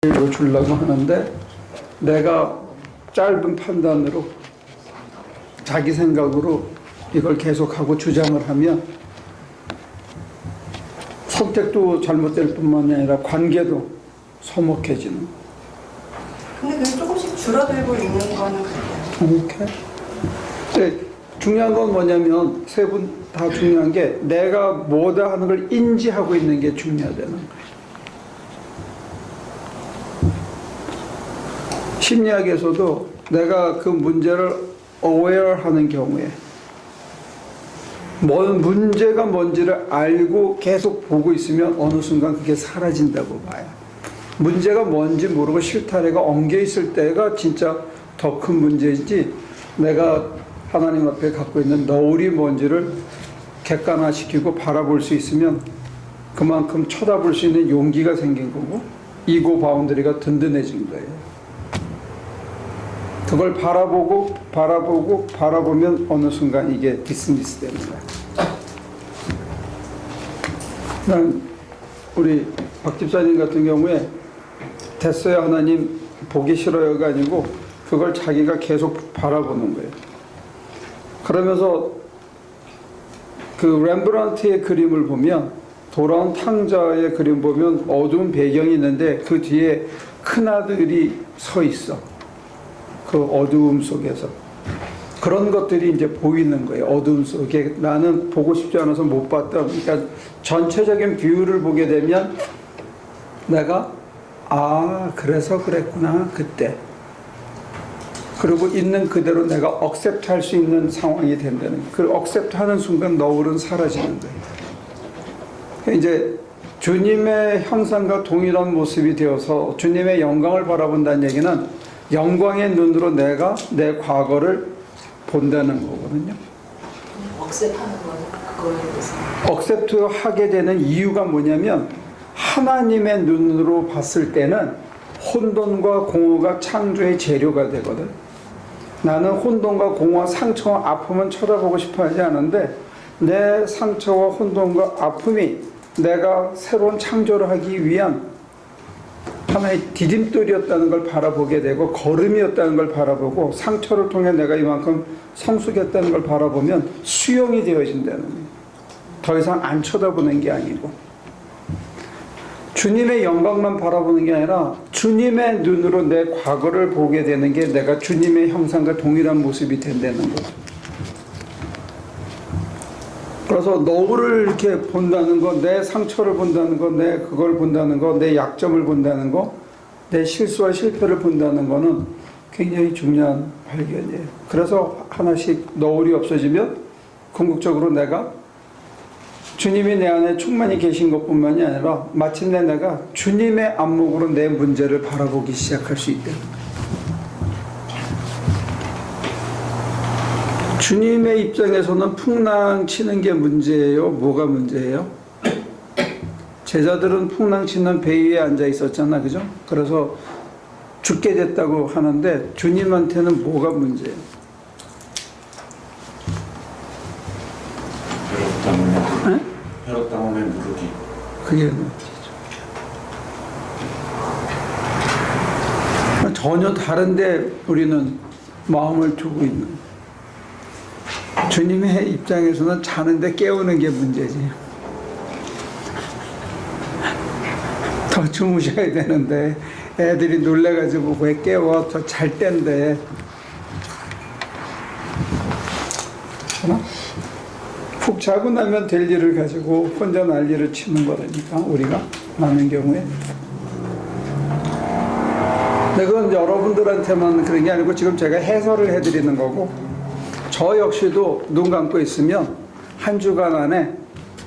주려고 하는데 내가 짧은 판단으로 자기 생각으로 이걸 계속하고 주장을 하면 선택도 잘못될 뿐만 아니라 관계도 서먹해지는. 근데 그게 조금씩 줄어들고 있는 거는 그래요. 오케이. 근데 중요한 건 뭐냐면 세 분 다 중요한 게 내가 뭐다 하는 걸 인지하고 있는 게 중요하다는 거예요. 심리학에서도 내가 그 문제를 aware하는 경우에 문제가 뭔지를 알고 계속 보고 있으면 어느 순간 그게 사라진다고 봐요. 문제가 뭔지 모르고 실타래가 엉겨 있을 때가 진짜 더 큰 문제이지, 내가 하나님 앞에 갖고 있는 너울이 뭔지를 객관화시키고 바라볼 수 있으면 그만큼 쳐다볼 수 있는 용기가 생긴 거고 이고 바운더리가 든든해진 거예요. 그걸 바라보면 어느 순간 이게 디스미스 되는 거야. 난 우리 박 집사님 같은 경우에 됐어요 하나님 보기 싫어요가 아니고 그걸 자기가 계속 바라보는 거예요. 그러면서 그 렘브란트의 그림을 보면, 돌아온 탕자의 그림 보면 어두운 배경이 있는데 그 뒤에 큰아들이 서 있어. 그 어두움 속에서 그런 것들이 이제 보이는 거예요. 어두움 속에 나는 보고 싶지 않아서 못 봤던, 그러니까 전체적인 뷰를 보게 되면 내가 그래서 그랬구나 그때, 그리고 있는 그대로 내가 억셉트 할 수 있는 상황이 된다는 거예요. 그 억셉트 하는 순간 너울은 사라지는 거예요. 이제 주님의 형상과 동일한 모습이 되어서 주님의 영광을 바라본다는 얘기는 영광의 눈으로 내가 내 과거를 본다는 거거든요. 억셉하는 거는 그거에 대해서. 억셉트 하게 되는 이유가 뭐냐면 하나님의 눈으로 봤을 때는 혼돈과 공허가 창조의 재료가 되거든. 나는 혼돈과 공허와 상처와 아픔은 쳐다보고 싶어 하지 않은데 내 상처와 혼돈과 아픔이 내가 새로운 창조를 하기 위한 하나의 디딤돌이었다는 걸 바라보게 되고 걸음이었다는 걸 바라보고 상처를 통해 내가 이만큼 성숙했다는 걸 바라보면 수용이 되어진다는 거예요. 더 이상 안 쳐다보는 게 아니고 주님의 영광만 바라보는 게 아니라 주님의 눈으로 내 과거를 보게 되는 게 내가 주님의 형상과 동일한 모습이 된다는 거죠. 그래서 너를 이렇게 본다는 거, 내 상처를 본다는 거, 내 그걸 본다는 거, 내 약점을 본다는 거, 내 실수와 실패를 본다는 거는 굉장히 중요한 발견이에요. 그래서 하나씩 너울이 없어지면 궁극적으로 내가 주님이 내 안에 충만히 계신 것뿐만이 아니라 마침내 내가 주님의 안목으로 내 문제를 바라보기 시작할 수 있다. 주님의 입장에서는 풍랑 치는 게 문제예요? 뭐가 문제예요? 제자들은 풍랑 치는 배 위에 앉아 있었잖아, 그죠? 그래서 죽게 됐다고 하는데 주님한테는 뭐가 문제예요? 혈압 당함에 무르기. 그게 문제죠. 전혀 다른데 우리는 마음을 두고 있는. 주님의 입장에서는 자는데 깨우는 게 문제지. 더 주무셔야 되는데 애들이 놀래가지고 왜 깨워? 더 잘 때인데. 푹 자고 나면 될 일을 가지고 혼자 난리를 치는 거라니까, 우리가 많은 경우에. 근데 그건 여러분들한테만 그런 게 아니고 지금 제가 해설을 해드리는 거고, 저 역시도 눈 감고 있으면 한 주간 안에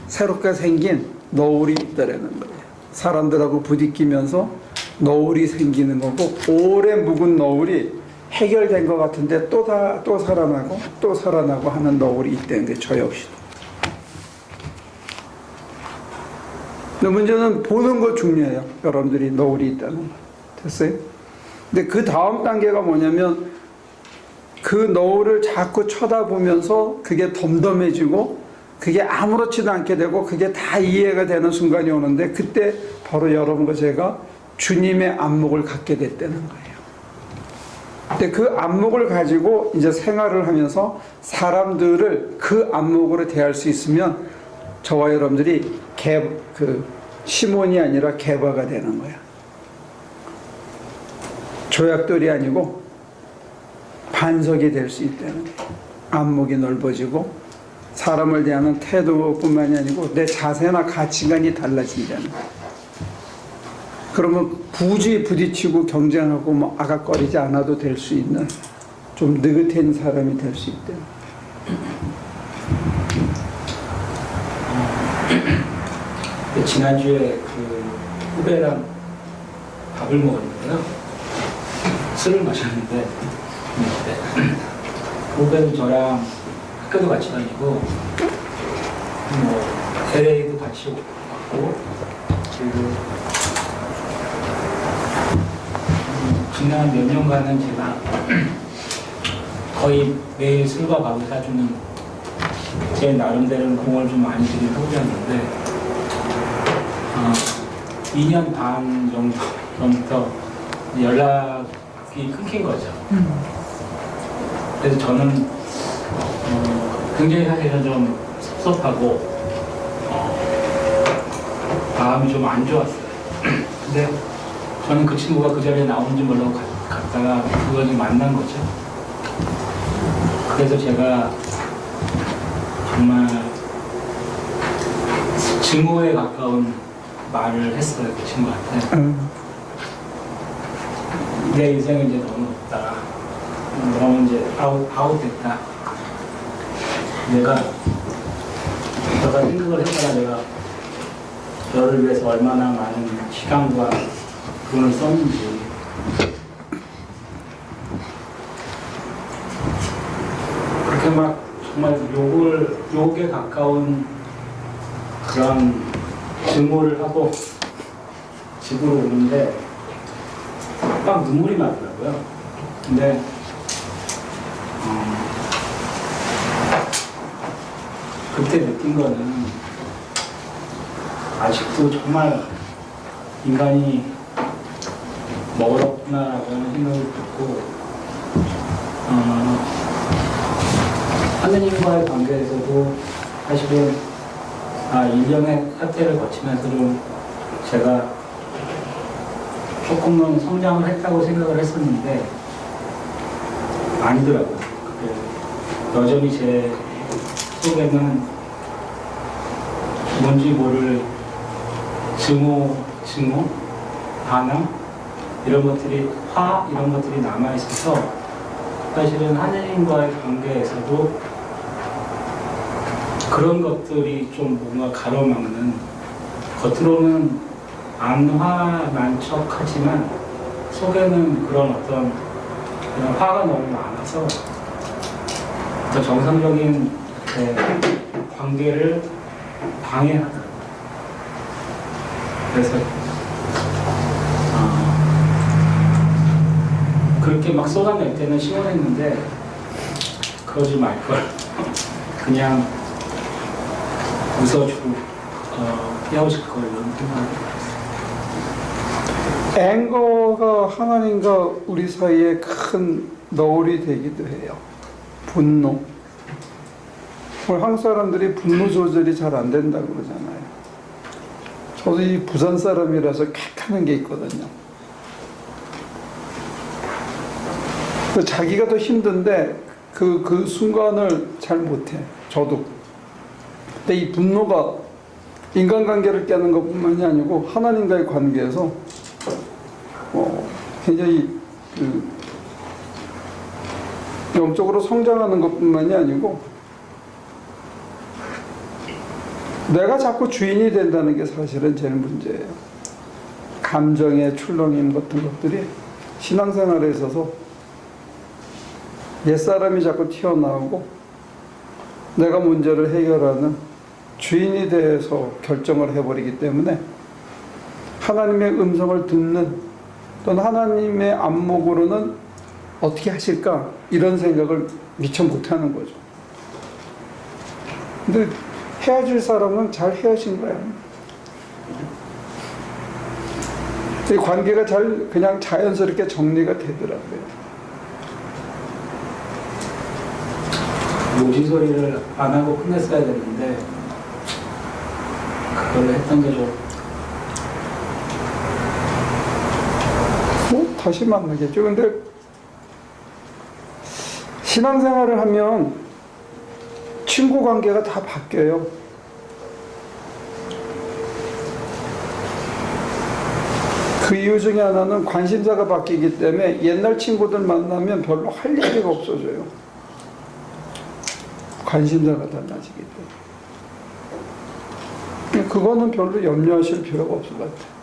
새롭게 생긴 너울이 있다라는 거예요. 사람들하고 부딪히면서 너울이 생기는 거고, 오래 묵은 너울이 해결된 것 같은데 또 살아나고 또 살아나고 하는 너울이 있다는 게 저 역시도. 근데 문제는 보는 거 중요해요. 여러분들이 너울이 있다는 거. 됐어요? 근데 그 다음 단계가 뭐냐면 그 너울을 자꾸 쳐다보면서 그게 덤덤해지고 그게 아무렇지도 않게 되고 그게 다 이해가 되는 순간이 오는데, 그때 바로 여러분과 제가 주님의 안목을 갖게 됐다는 거예요. 근데 그 안목을 가지고 이제 생활을 하면서 사람들을 그 안목으로 대할 수 있으면 저와 여러분들이 시몬이 아니라 개바가 되는 거야. 조약돌이 아니고 반석이 될 수 있다는 거야. 안목이 넓어지고 사람을 대하는 태도뿐만이 아니고 내 자세나 가치관이 달라진다는 거야. 그러면 굳이 부딪히고 경쟁하고 뭐 아각거리지 않아도 될 수 있는 좀 느긋한 사람이 될 수 있다. 지난주에 그 후배랑 밥을 먹었는데요. 술을 마셨는데 후배는 저랑 학교도 같이 다니고 뭐 LA도 같이 왔고 그리고 지난 몇 년간은 제가 거의 매일 술과 밥을 사주는 제 나름대로는 공을 좀 많이 드린 후배였는데 2년 반 정도 전부터 연락이 끊긴 거죠. 그래서 저는 굉장히 사실은 좀 섭섭하고 마음이 좀 안 좋았어요. 근데 저는 그 친구가 그 자리에 나오는지 모르고 갔다가 그걸 좀 만난 거죠. 그래서 제가 정말 증오에 가까운 말을 했어요, 그 친구한테. 내 인생은 이제 너무 없다. 너무 이제 아웃됐다. 내가 생각을 했다가 내가 너를 위해서 얼마나 많은 시간과 돈을 썼는지. 그렇게 막 정말 욕에 가까운 그런 증오를 하고 집으로 오는데 막 눈물이 나더라고요. 근데 그때 느낀 거는 아직도 정말 인간이 멀었구나라고 하는 생각을 듣고 하느님과의 관계에서도 사실은 일련의 사태를 거치면서 좀 제가 조금은 성장을 했다고 생각을 했었는데 아니더라고요. 여전히 제 속에는 뭔지 모를 증오, 반항 이런 것들이 이런 것들이 남아 있어서 사실은 하느님과의 관계에서도 그런 것들이 좀 뭔가 가로막는, 겉으로는 안 화난 척 하지만 속에는 그런 어떤 그런 화가 너무 많아서 더 정상적인 관계를 방해하더라고요. 그래서 그렇게 막 쏟아낼 때는 시원했는데 그러지 말걸. 그냥 웃어주고 헤어질 걸 이런 생각을 했어요. 앵거가 하나님과 우리 사이에 큰 너울이 되기도 해요. 분노. 오늘 한국 사람들이 분노 조절이 잘 안 된다고 그러잖아요. 저도 이 부산 사람이라서 킥하는 게 있거든요. 자기가 더 힘든데 그 순간을 잘 못해. 저도. 근데 이 분노가 인간관계를 깨는 것뿐만이 아니고 하나님과의 관계에서 굉장히 영적으로 성장하는 것뿐만이 아니고 내가 자꾸 주인이 된다는 게 사실은 제일 문제예요. 감정의 출렁임 같은 것들이 신앙생활에 있어서 옛사람이 자꾸 튀어나오고 내가 문제를 해결하는 주인이 돼서 결정을 해버리기 때문에 하나님의 음성을 듣는 또는 하나님의 안목으로는 어떻게 하실까 이런 생각을 미처 못하는 거죠. 근데 헤어질 사람은 잘 헤어진 거예요. 이 관계가 잘 그냥 자연스럽게 정리가 되더라고요. 모지소리를 안 하고 끝냈어야 되는데 그걸 했던 게 좀 뭐 다시 만나겠죠. 근데 신앙생활을 하면 친구 관계가 다 바뀌어요. 그 이유 중에 하나는 관심사가 바뀌기 때문에 옛날 친구들 만나면 별로 할 얘기가 없어져요. 관심사가 달라지기 때문에. 그거는 별로 염려하실 필요가 없을 것 같아요.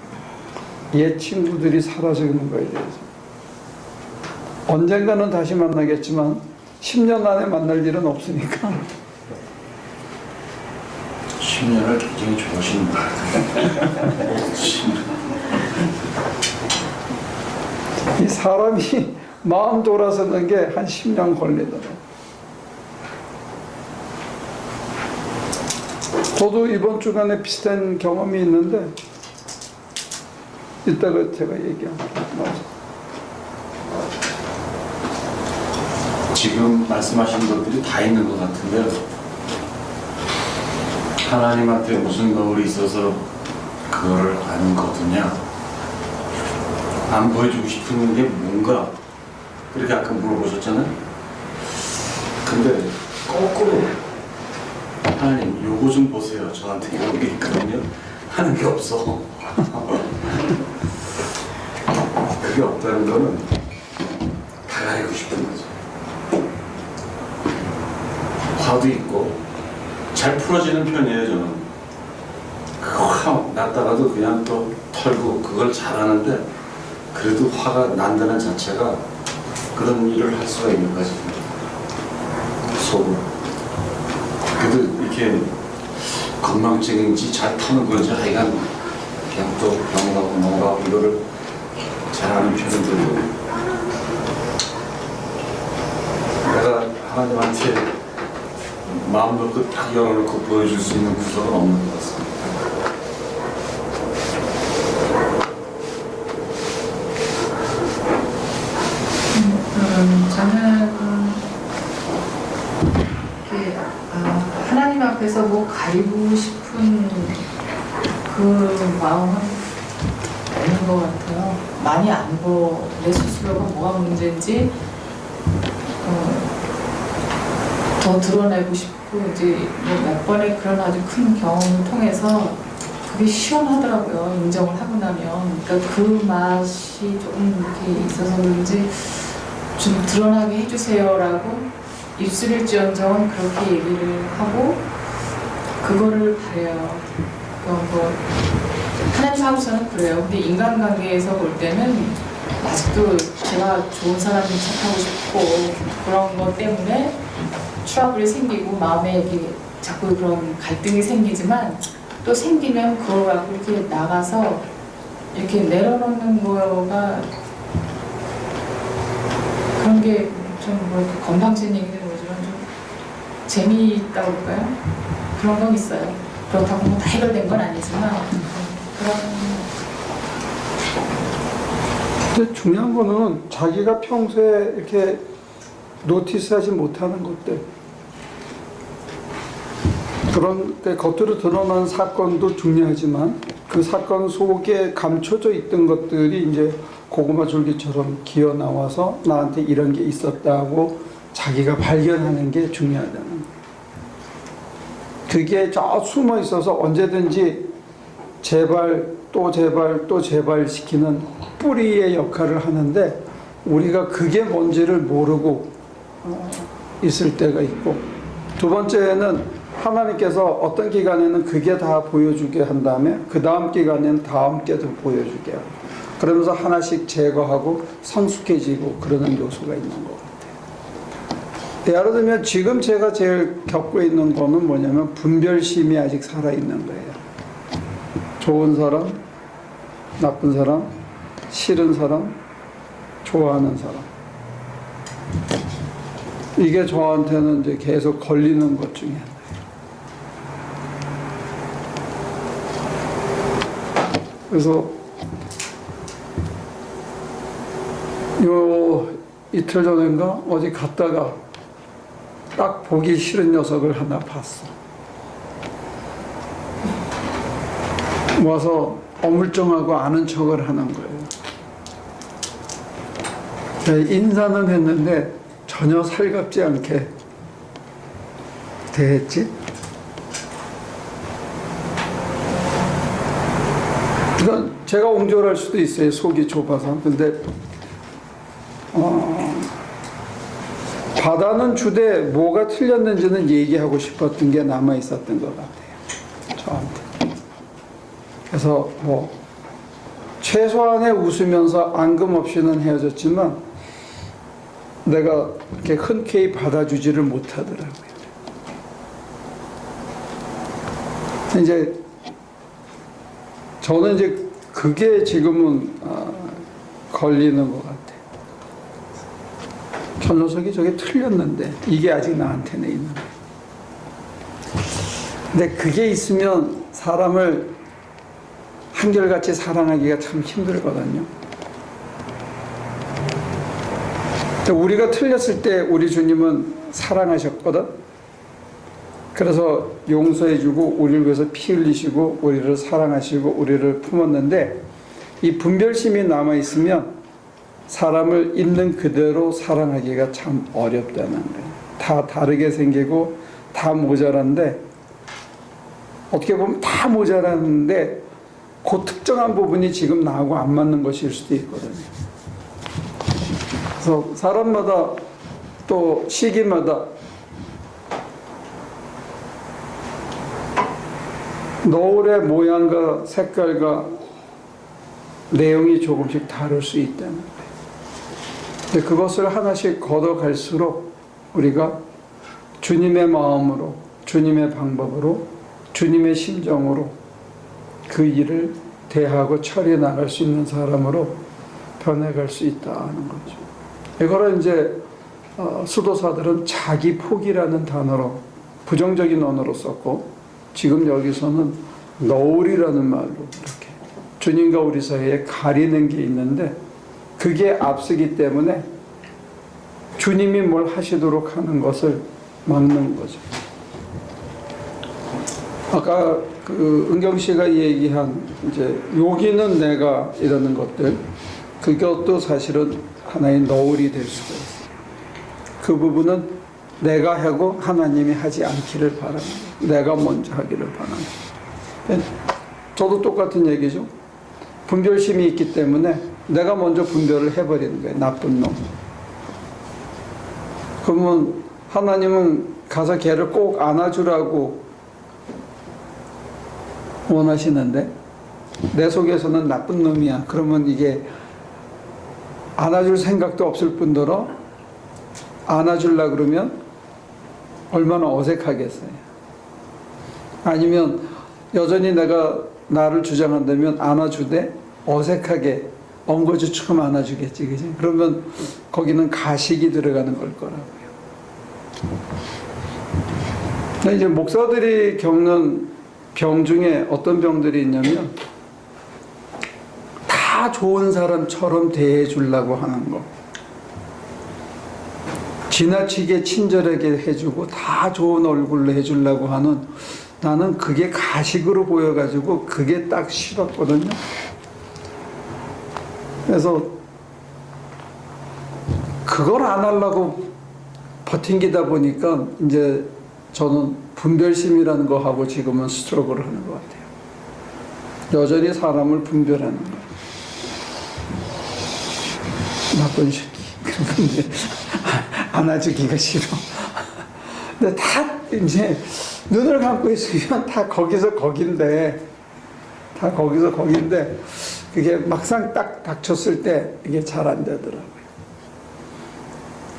옛 친구들이 사라지는 거에 대해서. 언젠가는 다시 만나겠지만 10년 안에 만날 일은 없으니까. 10년을 굉장히 좋아하시는 분. 이 사람이 마음 돌아서는 게 한 10년 걸리더라고요. 저도 이번 주간에 비슷한 경험이 있는데 이따가 제가 얘기할게요. 지금 말씀하신 것들이 다 있는 것 같은데요. 하나님한테 무슨 거울이 있어서 그거를 안 거두냐? 안 보여주고 싶은 게 뭔가? 그렇게 아까 물어보셨잖아요. 근데 거꾸로 하나님 요거 좀 보세요. 저한테 이런 게 있거든요. 하는 게 없어. 그게 없다는 거는 다 가리고 싶은 거죠. 화도 있고 잘 풀어지는 편이에요. 저는 그거 화 났다가도 그냥 또 털고 그걸 잘하는데 그래도 화가 난다는 자체가 그런 일을 할 수가 있는 거지. 속으로. 그래도 이렇게 건망증인지 잘 타는 건지 하여간 그냥 또 넘어가고 이거를 잘하는 편인데도 내가 하나님한테 마음 놓고 딱 열어놓고 보여줄 수 있는 구석은 없는 것 같습니다. 저는 하나님 앞에서 뭐 가리고 싶은 그 마음은 없는 것 같아요. 많이 안 보, 내 스스로가 뭐가 문제인지 더 드러내고 싶고 이제 뭐 몇 번의 그런 아주 큰 경험을 통해서 그게 시원하더라고요. 인정을 하고 나면. 그러니까 그 맛이 조금 이렇게 있어서 그런지 좀 드러나게 해주세요라고 입술일지언정 그렇게 얘기를 하고 그거를 바래요. 뭐 하나님 하고서는 그래요. 근데 인간관계에서 볼 때는 아직도 제가 좋은 사람인 척하고 싶고 그런 것 때문에 트러블이 생기고 마음에 이렇게 자꾸 그런 갈등이 생기지만 또 생기면 그걸 갖고 이렇게 나가서 이렇게 내려놓는 거가 그런 게 좀 뭐 건방진 얘기는 뭐지만 좀 재미있다고 할까요? 그런 건 있어요. 그렇다고 뭐 다 해결된 건 아니지만 그런. 근데 중요한 거는 자기가 평소에 이렇게 노티스하지 못하는 것들, 그런 겉으로 드러난 사건도 중요하지만 그 사건 속에 감춰져 있던 것들이 이제 고구마 줄기처럼 기어 나와서 나한테 이런 게 있었다고 자기가 발견하는 게 중요하다는 거예요. 그게 저 숨어 있어서 언제든지 재발 또 재발 또 재발 시키는 뿌리의 역할을 하는데 우리가 그게 뭔지를 모르고 있을 때가 있고, 두 번째는 하나님께서 어떤 기간에는 그게 다 보여주게 한 다음에 그 다음 기간에는 다음 게도 보여주게 하고 그러면서 하나씩 제거하고 성숙해지고 그러는 요소가 있는 것 같아요. 예를 들면 지금 제가 제일 겪고 있는 거는 뭐냐면 분별심이 아직 살아있는 거예요. 좋은 사람, 나쁜 사람, 싫은 사람, 좋아하는 사람. 이게 저한테는 이제 계속 걸리는 것 중에 하나예요. 그래서 요 이틀 전인가 어디 갔다가 딱 보기 싫은 녀석을 하나 봤어. 와서 어물쩡하고 아는 척을 하는 거예요. 인사는 했는데 전혀 살갑지 않게 대했지. 그러니까 제가 옹졸할 수도 있어요. 속이 좁아서. 근데 바다는 주되 뭐가 틀렸는지는 얘기하고 싶었던 게 남아 있었던 것 같아요. 저한테. 그래서 뭐 최소한의 웃으면서 앙금 없이는 헤어졌지만 내가 이렇게 흔쾌히 받아주지를 못하더라고요. 이제 저는 이제 그게 지금은 걸리는 것 같아요. 저 녀석이 저게 틀렸는데 이게 아직 나한테는 있는 거예요. 근데 그게 있으면 사람을 한결같이 사랑하기가 참 힘들거든요. 우리가 틀렸을 때 우리 주님은 사랑하셨거든. 그래서 용서해주고 우리를 위해서 피 흘리시고 우리를 사랑하시고 우리를 품었는데 이 분별심이 남아있으면 사람을 있는 그대로 사랑하기가 참 어렵다는 거예요. 다 다르게 생기고 다 모자란데 어떻게 보면 다 모자랐는데 그 특정한 부분이 지금 나하고 안 맞는 것일 수도 있거든요. 그래서 사람마다 또 시기마다 노을의 모양과 색깔과 내용이 조금씩 다를 수 있다는 거예요. 근데 그것을 하나씩 걷어갈수록 우리가 주님의 마음으로, 주님의 방법으로, 주님의 심정으로 그 일을 대하고 처리해 나갈 수 있는 사람으로 변해갈 수 있다는 거죠. 이거를 이제 수도사들은 자기 포기라는 단어로 부정적인 언어로 썼고 지금 여기서는 너울이라는 말로 이렇게 주님과 우리 사이에 가리는 게 있는데 그게 앞서기 때문에 주님이 뭘 하시도록 하는 것을 막는 거죠. 아까 그 은경 씨가 얘기한 이제 여기는 내가 이러는 것들 그것도 사실은 하나의 너울이 될 수가 있어요. 그 부분은 내가 하고 하나님이 하지 않기를 바랍니다. 내가 먼저 하기를 바랍니다. 저도 똑같은 얘기죠. 분별심이 있기 때문에 내가 먼저 분별을 해버리는 거예요. 나쁜 놈. 그러면 하나님은 가서 걔를 꼭 안아주라고 원하시는데 내 속에서는 나쁜 놈이야. 그러면 이게 안아줄 생각도 없을 뿐더러 안아주려고 그러면 얼마나 어색하겠어요. 아니면 여전히 내가 나를 주장한다면 안아주되 어색하게 엉거주처럼 안아주겠지, 그지? 그러면 거기는 가식이 들어가는 걸 거라고요. 근데 이제 목사들이 겪는 병 중에 어떤 병들이 있냐면 다 좋은 사람처럼 대해주려고 하는 거. 지나치게 친절하게 해주고 다 좋은 얼굴로 해주려고 하는 나는 그게 가식으로 보여가지고 그게 딱 싫었거든요. 그래서 그걸 안 하려고 버팅기다 보니까 이제 저는 분별심이라는 거 하고 지금은 스트러글을 하는 것 같아요. 여전히 사람을 분별하는 거. 나쁜 새끼. 근데 안아주기가 싫어. 근데 다 이제 눈을 감고 있으면 다 거기서 거긴데 그게 막상 딱 닥쳤을 때 이게 잘 안 되더라고요.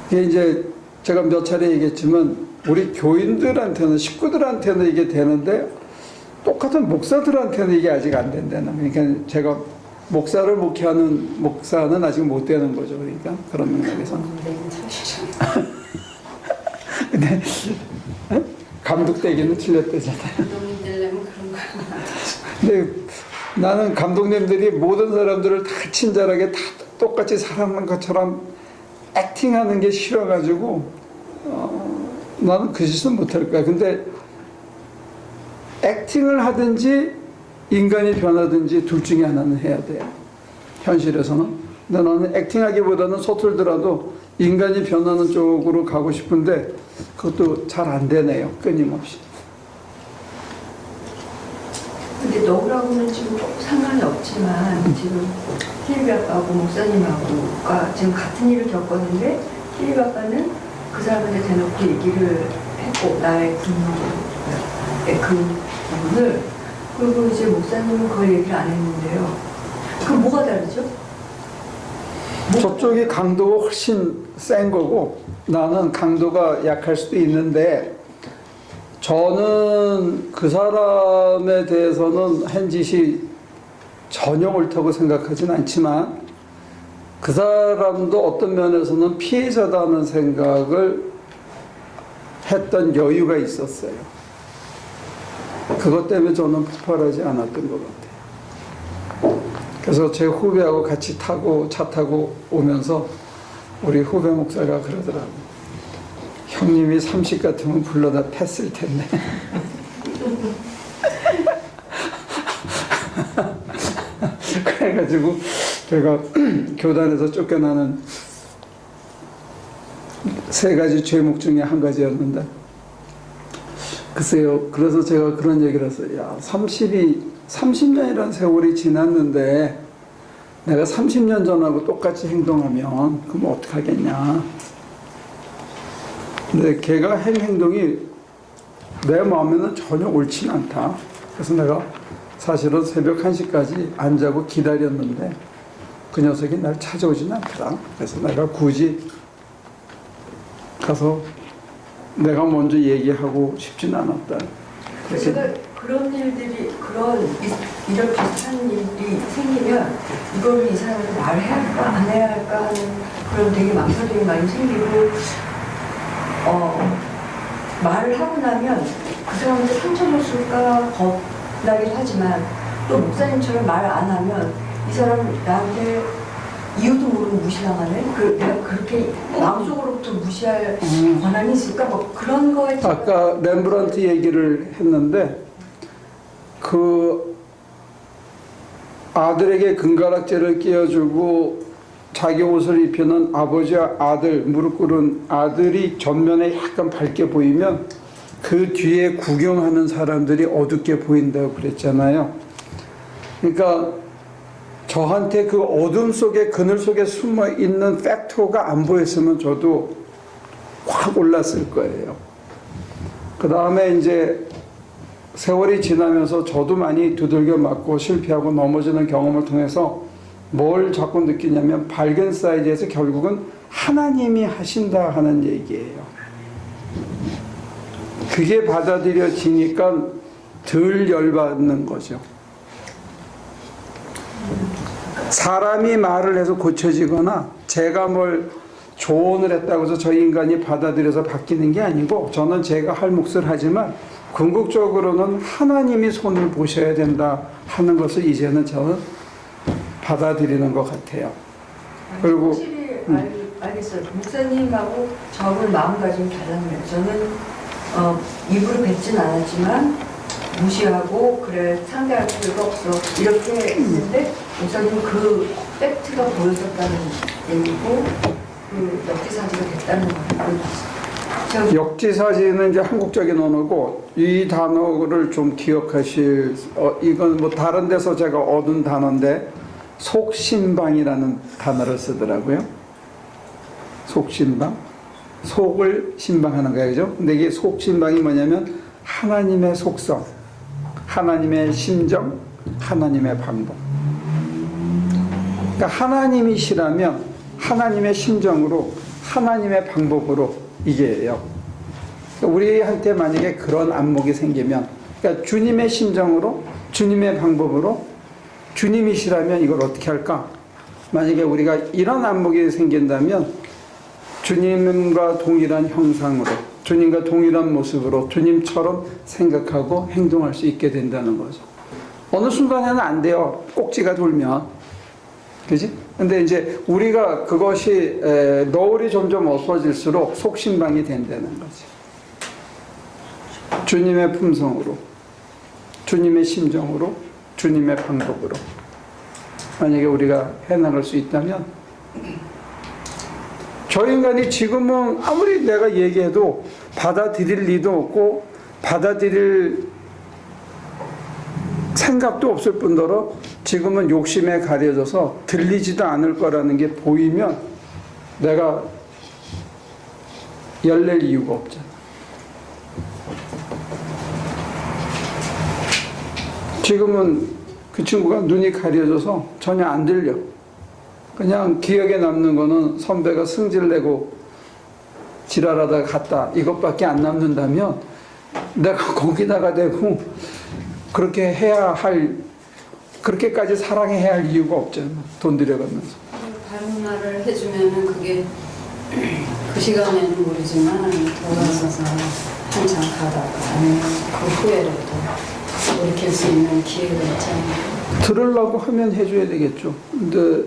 이게 이제 제가 몇 차례 얘기했지만 우리 교인들한테는 식구들한테는 이게 되는데 똑같은 목사들한테는 이게 아직 안 된다는. 그러니까 제가 목사를 목회하는 목사는 아직 못 되는 거죠. 그러니까 그런 맥락에서. 근데 감독되기는 틀렸대잖아요. 감독님 되려면 그런 거. 근데 나는 감독님들이 모든 사람들을 다 친절하게 다 똑같이 사랑하는 것처럼 액팅하는 게 싫어가지고 나는 그 짓은 못할 거야. 근데 액팅을 하든지 인간이 변하든지 둘 중에 하나는 해야 돼요. 현실에서는. 근데 나는 액팅하기보다는 서툴더라도 인간이 변하는 쪽으로 가고 싶은데 그것도 잘 안 되네요. 끊임없이. 근데 너구라고는 지금 상관이 없지만 지금 힐비 아빠하고 목사님하고가 지금 같은 일을 겪었는데 힐비 아빠는 그 사람한테 대놓고 얘기를 했고 나의 그 부분을 그리고 이제 목사님은 그걸 얘기를 안 했는데요. 그럼 뭐가 다르죠? 저쪽이 강도가 훨씬 센 거고 나는 강도가 약할 수도 있는데 저는 그 사람에 대해서는 한 짓이 전혀 옳다고 생각하진 않지만 그 사람도 어떤 면에서는 피해자다는 생각을 했던 여유가 있었어요. 그것 때문에 저는 폭발하지 않았던 것 같아요. 그래서 제 후배하고 같이 차 타고 오면서 우리 후배 목사가 그러더라고요. 형님이 30 같으면 불러다 팼을 텐데. 그래가지고 제가 교단에서 쫓겨나는 3가지 죄목 중에 한 가지였는데 글쎄요. 그래서 제가 그런 얘기를 했어요. 야, 30년이라는 세월이 지났는데 내가 30년 전하고 똑같이 행동하면 그럼 어떡하겠냐. 근데 걔가 한 행동이 내 마음에는 전혀 옳지는 않다. 그래서 내가 사실은 새벽 1시까지 안 자고 기다렸는데 그 녀석이 날 찾아오진 않더라. 그래서 내가 굳이 가서 내가 먼저 얘기하고 싶진 않았다. 제가 그런 일들이 이런 비슷한 일이 생기면 이걸 이 사람한테 말해야 할까 안 해야 할까 하는 그런 되게 망설임이 많이 생기고 말을 하고 나면 그 사람한테 상처 줬을까 겁나긴 하지만 또 목사님처럼 말 안 하면 이 사람 나한테 이유도 모르고 무시당하네? 내가 그렇게 마음속으로부터 무시할 권한이 있을까? 뭐 그런 거에 아까 렘브란트 얘기를 했는데 그 아들에게 금가락지를 끼워주고 자기 옷을 입히는 아버지와 아들, 무릎 꿇은 아들이 전면에 약간 밝게 보이면 그 뒤에 구경하는 사람들이 어둡게 보인다고 그랬잖아요. 그러니까 저한테 그 어둠 속에 그늘 속에 숨어 있는 팩토가 안 보였으면 저도 확 올랐을 거예요. 그 다음에 이제 세월이 지나면서 저도 많이 두들겨 맞고 실패하고 넘어지는 경험을 통해서 뭘 자꾸 느끼냐면 밝은 사이즈에서 결국은 하나님이 하신다 하는 얘기예요. 그게 받아들여지니까 덜 열받는 거죠. 사람이 말을 해서 고쳐지거나 제가 뭘 조언을 했다고 해서 저 인간이 받아들여서 바뀌는 게 아니고 저는 제가 할 몫을 하지만 궁극적으로는 하나님이 손을 보셔야 된다 하는 것을 이제는 저는 받아들이는 것 같아요. 그리고 확실히 알겠어요. 목사님하고 저는 마음가짐이 달랐네요. 저는 입으로 뱉진 않았지만 무시하고 그래 상대할 필요가 없어 이렇게 했는데 목사님은 그 팩트가 보여졌다는 얘기고 그 역지사지가 됐다는 거예요. 역지사지는 이제 한국적인 언어고 이 단어를 좀 기억하실 이건 뭐 다른 데서 제가 얻은 단어인데 속신방이라는 단어를 쓰더라고요. 속신방, 속을 신방하는 거예요, 그죠? 근데 이게 속신방이 뭐냐면 하나님의 속성, 하나님의 심정, 하나님의 방법. 그러니까 하나님이시라면 하나님의 심정으로 하나님의 방법으로 이게요. 그러니까 우리한테 만약에 그런 안목이 생기면, 그러니까 주님의 심정으로, 주님의 방법으로, 주님이시라면 이걸 어떻게 할까? 만약에 우리가 이런 안목이 생긴다면 주님과 동일한 형상으로, 주님과 동일한 모습으로 주님처럼 생각하고 행동할 수 있게 된다는 거죠. 어느 순간에는 안 돼요. 꼭지가 돌면. 그지? 근데 이제 우리가 그것이 너울이 점점 없어질수록 속신방이 된다는 거지. 주님의 품성으로, 주님의 심정으로, 주님의 방법으로 만약에 우리가 해나갈 수 있다면, 저 인간이 지금은 아무리 내가 얘기해도 받아들일 리도 없고 받아들일 생각도 없을 뿐더러 지금은 욕심에 가려져서 들리지도 않을 거라는 게 보이면 내가 열낼 이유가 없잖아. 지금은 그 친구가 눈이 가려져서 전혀 안 들려. 그냥 기억에 남는 거는 선배가 승질내고 지랄하다가 갔다, 이것밖에 안 남는다면 내가 거기다가 대고 그렇게 해야 할, 그렇게까지 사랑해야 할 이유가 없잖아. 돈 들여가면서. 다른 말을 해주면은 그게 그 시간에는 모르지만 돌아서서 한참 가다가 아니면 그 후에라도 돌이킬 수 있는 기회가 있잖아요. 들으려고 하면 해줘야 되겠죠. 근데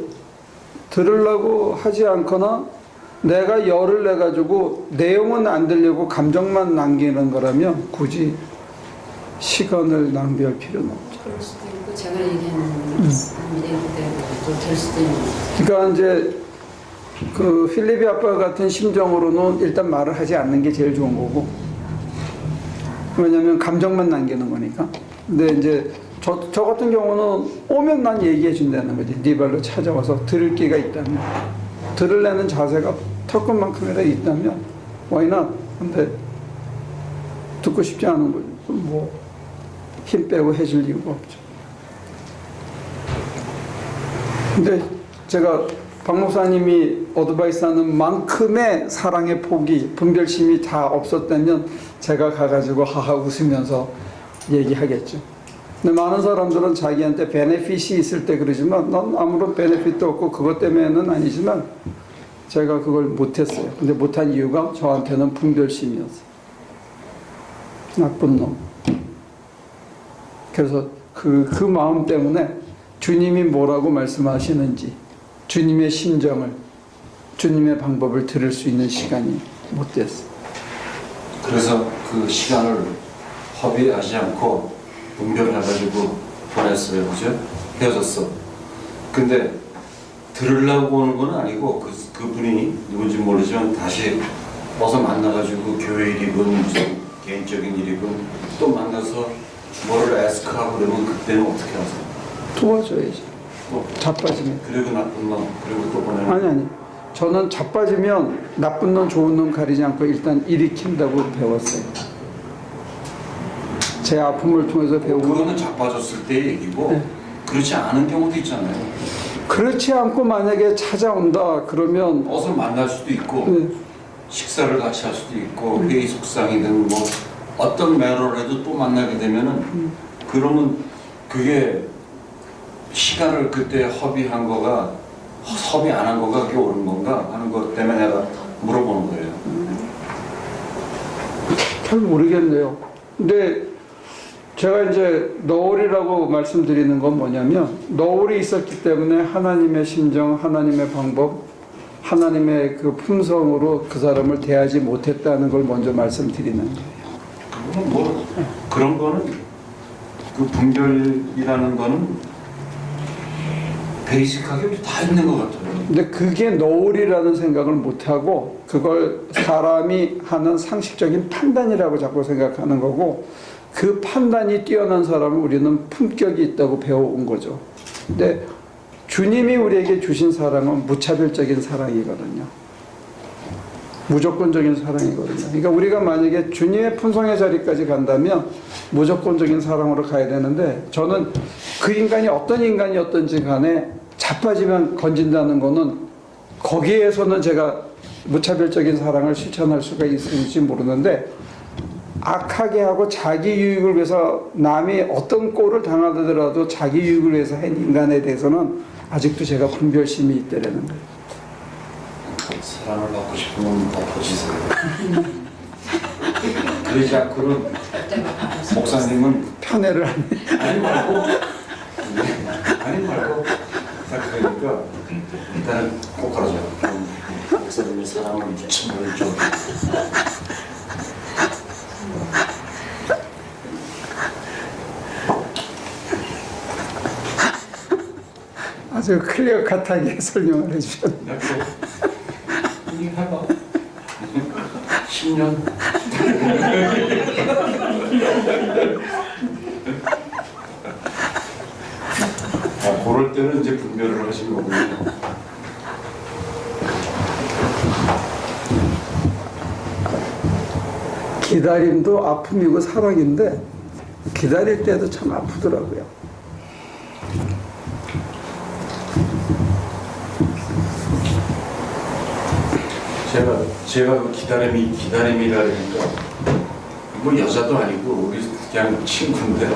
들으려고 하지 않거나 내가 열을 내가지고 내용은 안 들려고 감정만 남기는 거라면 굳이 시간을 낭비할 필요는 없죠. 그럴 수도 있고 제가 얘기하는 얘기대로 또 될 수도 있는. 그러니까 이제 그 필립이 아빠 같은 심정으로는 일단 말을 하지 않는 게 제일 좋은 거고, 왜냐면 감정만 남기는 거니까. 근데 이제 저 같은 경우는 오면 난 얘기해 준다는 거지. 네 발로 찾아와서 들을 기가 있다면, 들으려는 자세가 턱끝만큼이라도 있다면 why not? 근데 듣고 싶지 않은 거지. 뭐 힘 빼고 해줄 이유가 없죠. 근데 제가 박 목사님이 어드바이스 하는 만큼의 사랑의 폭이, 분별심이 다 없었다면 제가 가가지고 하하 웃으면서 얘기하겠죠. 근데 많은 사람들은 자기한테 베네핏이 있을 때 그러지만 난 아무런 베네핏도 없고 그것 때문에는 아니지만 제가 그걸 못했어요. 근데 못한 이유가 저한테는 분별심이었어요. 나쁜 놈. 그래서 그 마음 때문에 주님이 뭐라고 말씀하시는지, 주님의 심정을, 주님의 방법을 들을 수 있는 시간이 못 됐어요. 그래서 그 시간을 허비하지 않고 분별해가지고 보냈어요. 그죠? 헤어졌어. 근데 들으려고 오는 건 아니고 그분이 누군지 모르지만 다시 어서 만나가지고 교회 일이건 무슨 개인적인 일이건 또 만나서 뭐를 에스크하고 그러면 그때는 어떻게 하세요? 도와줘야지. 또 자빠지면. 그리고 나쁜 놈 그리고 또 보내는. 아니. 저는 자빠지면 나쁜 놈 좋은 놈 가리지 않고 일단 일으킨다고 배웠어요. 제 아픔을 통해서 배우고. 그거는 자빠졌을 때 얘기고 네. 그렇지 않은 경우도 있잖아요. 그렇지 않고 만약에 찾아온다 그러면 어서 만날 수도 있고 네. 식사를 같이 할 수도 있고 회의 속상이든 뭐 어떤 매너라도 또 만나게 되면은 그러면 그게 시간을 그때 허비한 거가 허비 안 한 거가 그게 옳은 건가 하는 것 때문에 내가 물어보는 거예요. 잘 모르겠네요. 근데 제가 이제 너울이라고 말씀드리는 건 뭐냐면 너울이 있었기 때문에 하나님의 심정, 하나님의 방법, 하나님의 그 품성으로 그 사람을 대하지 못했다는 걸 먼저 말씀드리는 거예요. 뭐 그런 거는 그 분별이라는 거는 베이직하게 다 있는 것 같아요. 근데 그게 너울이라는 생각을 못하고 그걸 사람이 하는 상식적인 판단이라고 자꾸 생각하는 거고, 그 판단이 뛰어난 사람은 우리는 품격이 있다고 배워온 거죠. 근데 주님이 우리에게 주신 사랑은 무차별적인 사랑이거든요. 무조건적인 사랑이거든요. 그러니까 우리가 만약에 주님의 품성의 자리까지 간다면 무조건적인 사랑으로 가야 되는데, 저는 그 인간이 어떤 인간이었든지 간에 자빠지면 건진다는 거는 거기에서는 제가 무차별적인 사랑을 실천할 수가 있을지 모르는데, 악하게 하고 자기 유익을 위해서 남이 어떤 꼴을 당하더라도 자기 유익을 위해서 한 인간에 대해서는 아직도 제가 분별심이 있다라는 거예요. 사랑을 받고 싶으면 덮어지세요. 그러지 않고는 목사님은 편애를 하네. 아니 말고 그러니까 일단은 꼭 걸어줘. 목사님의 사랑을 미친걸 좀. 아주 클리어 컷하게 설명을 해주셨네요. 약속. 우리 해봐. 10년. 그럴 때는 이제 분별을 하신 거군요. 기다림도 아픔이고 사랑인데 기다릴 때도 참 아프더라고요. 제가 그 기다림이라 그러니까 뭐 여자도 아니고 우리 그냥 친구인데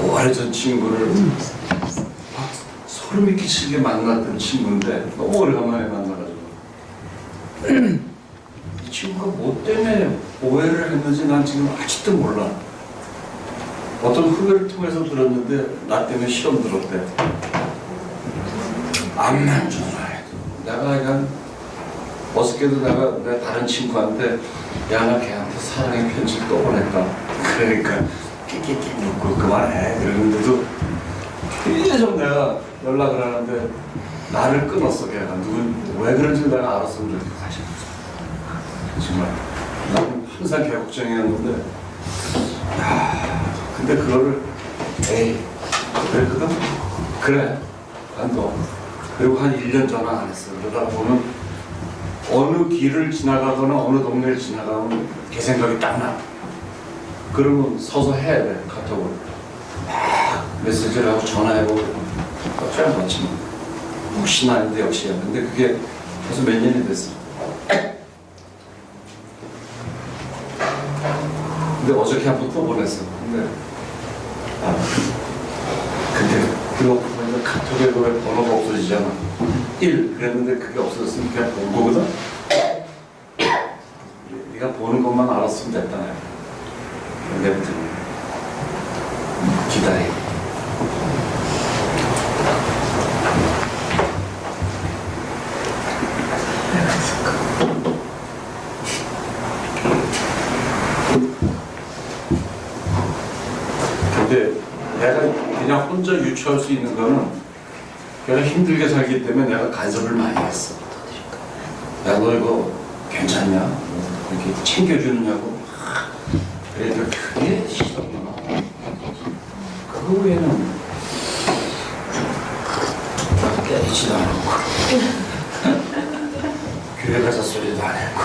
오래전 친구를 막 소름이 끼치게 만났던 친구인데 너무 오래간만에 만나가지고 이 친구가 뭐 때문에 오해를 했는지 난 지금 아직도 몰라. 어떤 후배를 통해서 들었는데 나 때문에 시험 들었대. 암만 전화해도 내가 그냥 어저께도 내가 다른 친구한테 야 나 걔한테 사랑의 편지 또 보냈다. 그러니까 끼끼끼 묻고 그만해 그러는데도 계속 내가 연락을 하는데 나를 끊었어. 걔가 왜 그런지 내가 알았으면 좋겠어. 사실 정말 나는 항상 걔 걱정이었는데 근데 그거를 에이 그랬거든? 그래 난 너 그리고 한 1년 전화 안 했어. 그러다 보면 어느 길을 지나가거나 어느 동네를 지나가면 걔 생각이 딱 나. 그러면 서서 해야 돼. 카톡을 막 메시지를 하고 전화해보고 어쩌면 그렇지 뭐. 혹시나 했는데 역시야. 근데 그게 벌써 몇 년이 됐어. 근데 어저께 한 번 또 보냈어. 근데 그거 보니까 카톡에 왜 번호가 없어지잖아. 1 그랬는데 그게 없어졌으면 그냥 본 거거든. 네가 보는 것만 알았으면 됐다. 내부터 기다려. 근데 내가 그냥 혼자 유추할 수 있는 거는 내가 힘들게 살기 때문에 내가 간섭을 많이 했어. 야 너 이거 괜찮냐? 뭐 이렇게 챙겨주느냐고. 그래도 그게 싫었구나. 그거 외에는 깨지지도 않고 교회 가서 소리도 안 했고.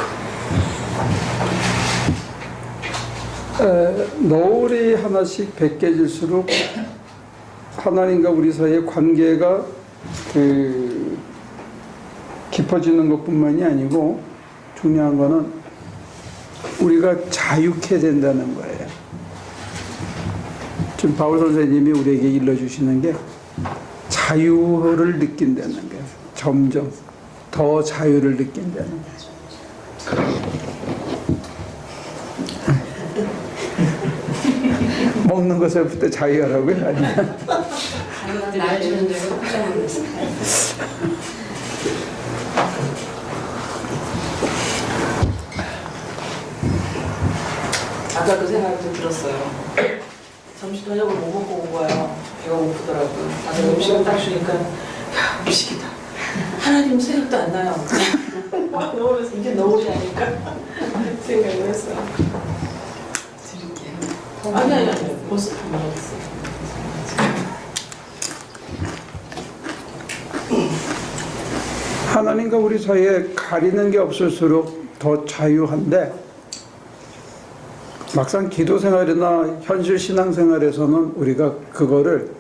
노을이 하나씩 베껴질수록 하나님과 우리 사이의 관계가 깊어지는 것뿐만이 아니고 중요한 거는 우리가 자유케 된다는 거예요. 지금 바울 선생님이 우리에게 일러주시는 게 자유를 느낀다는 거예요. 점점 더 자유를 느낀다는 거예요. 먹는 것에부터 자유하라고요? 아니면 날 주는 대로 포장을 했어. 아까 그 생각이 좀 들었어요. 점심 저녁을 못 먹고 온 거예요. 배가 고프더라고요. 나중에 음식을 딱 주니까 야 음식이다. 하나님 생각도 안 나요. 너무해서 이게 너울이 아닐까 생각을 했어요. 드릴게요. 아니 벌써 다 먹었어. 하나님과 우리 사이에 가리는 게 없을수록 더 자유한데 막상 기도 생활이나 현실 신앙 생활에서는 우리가 그거를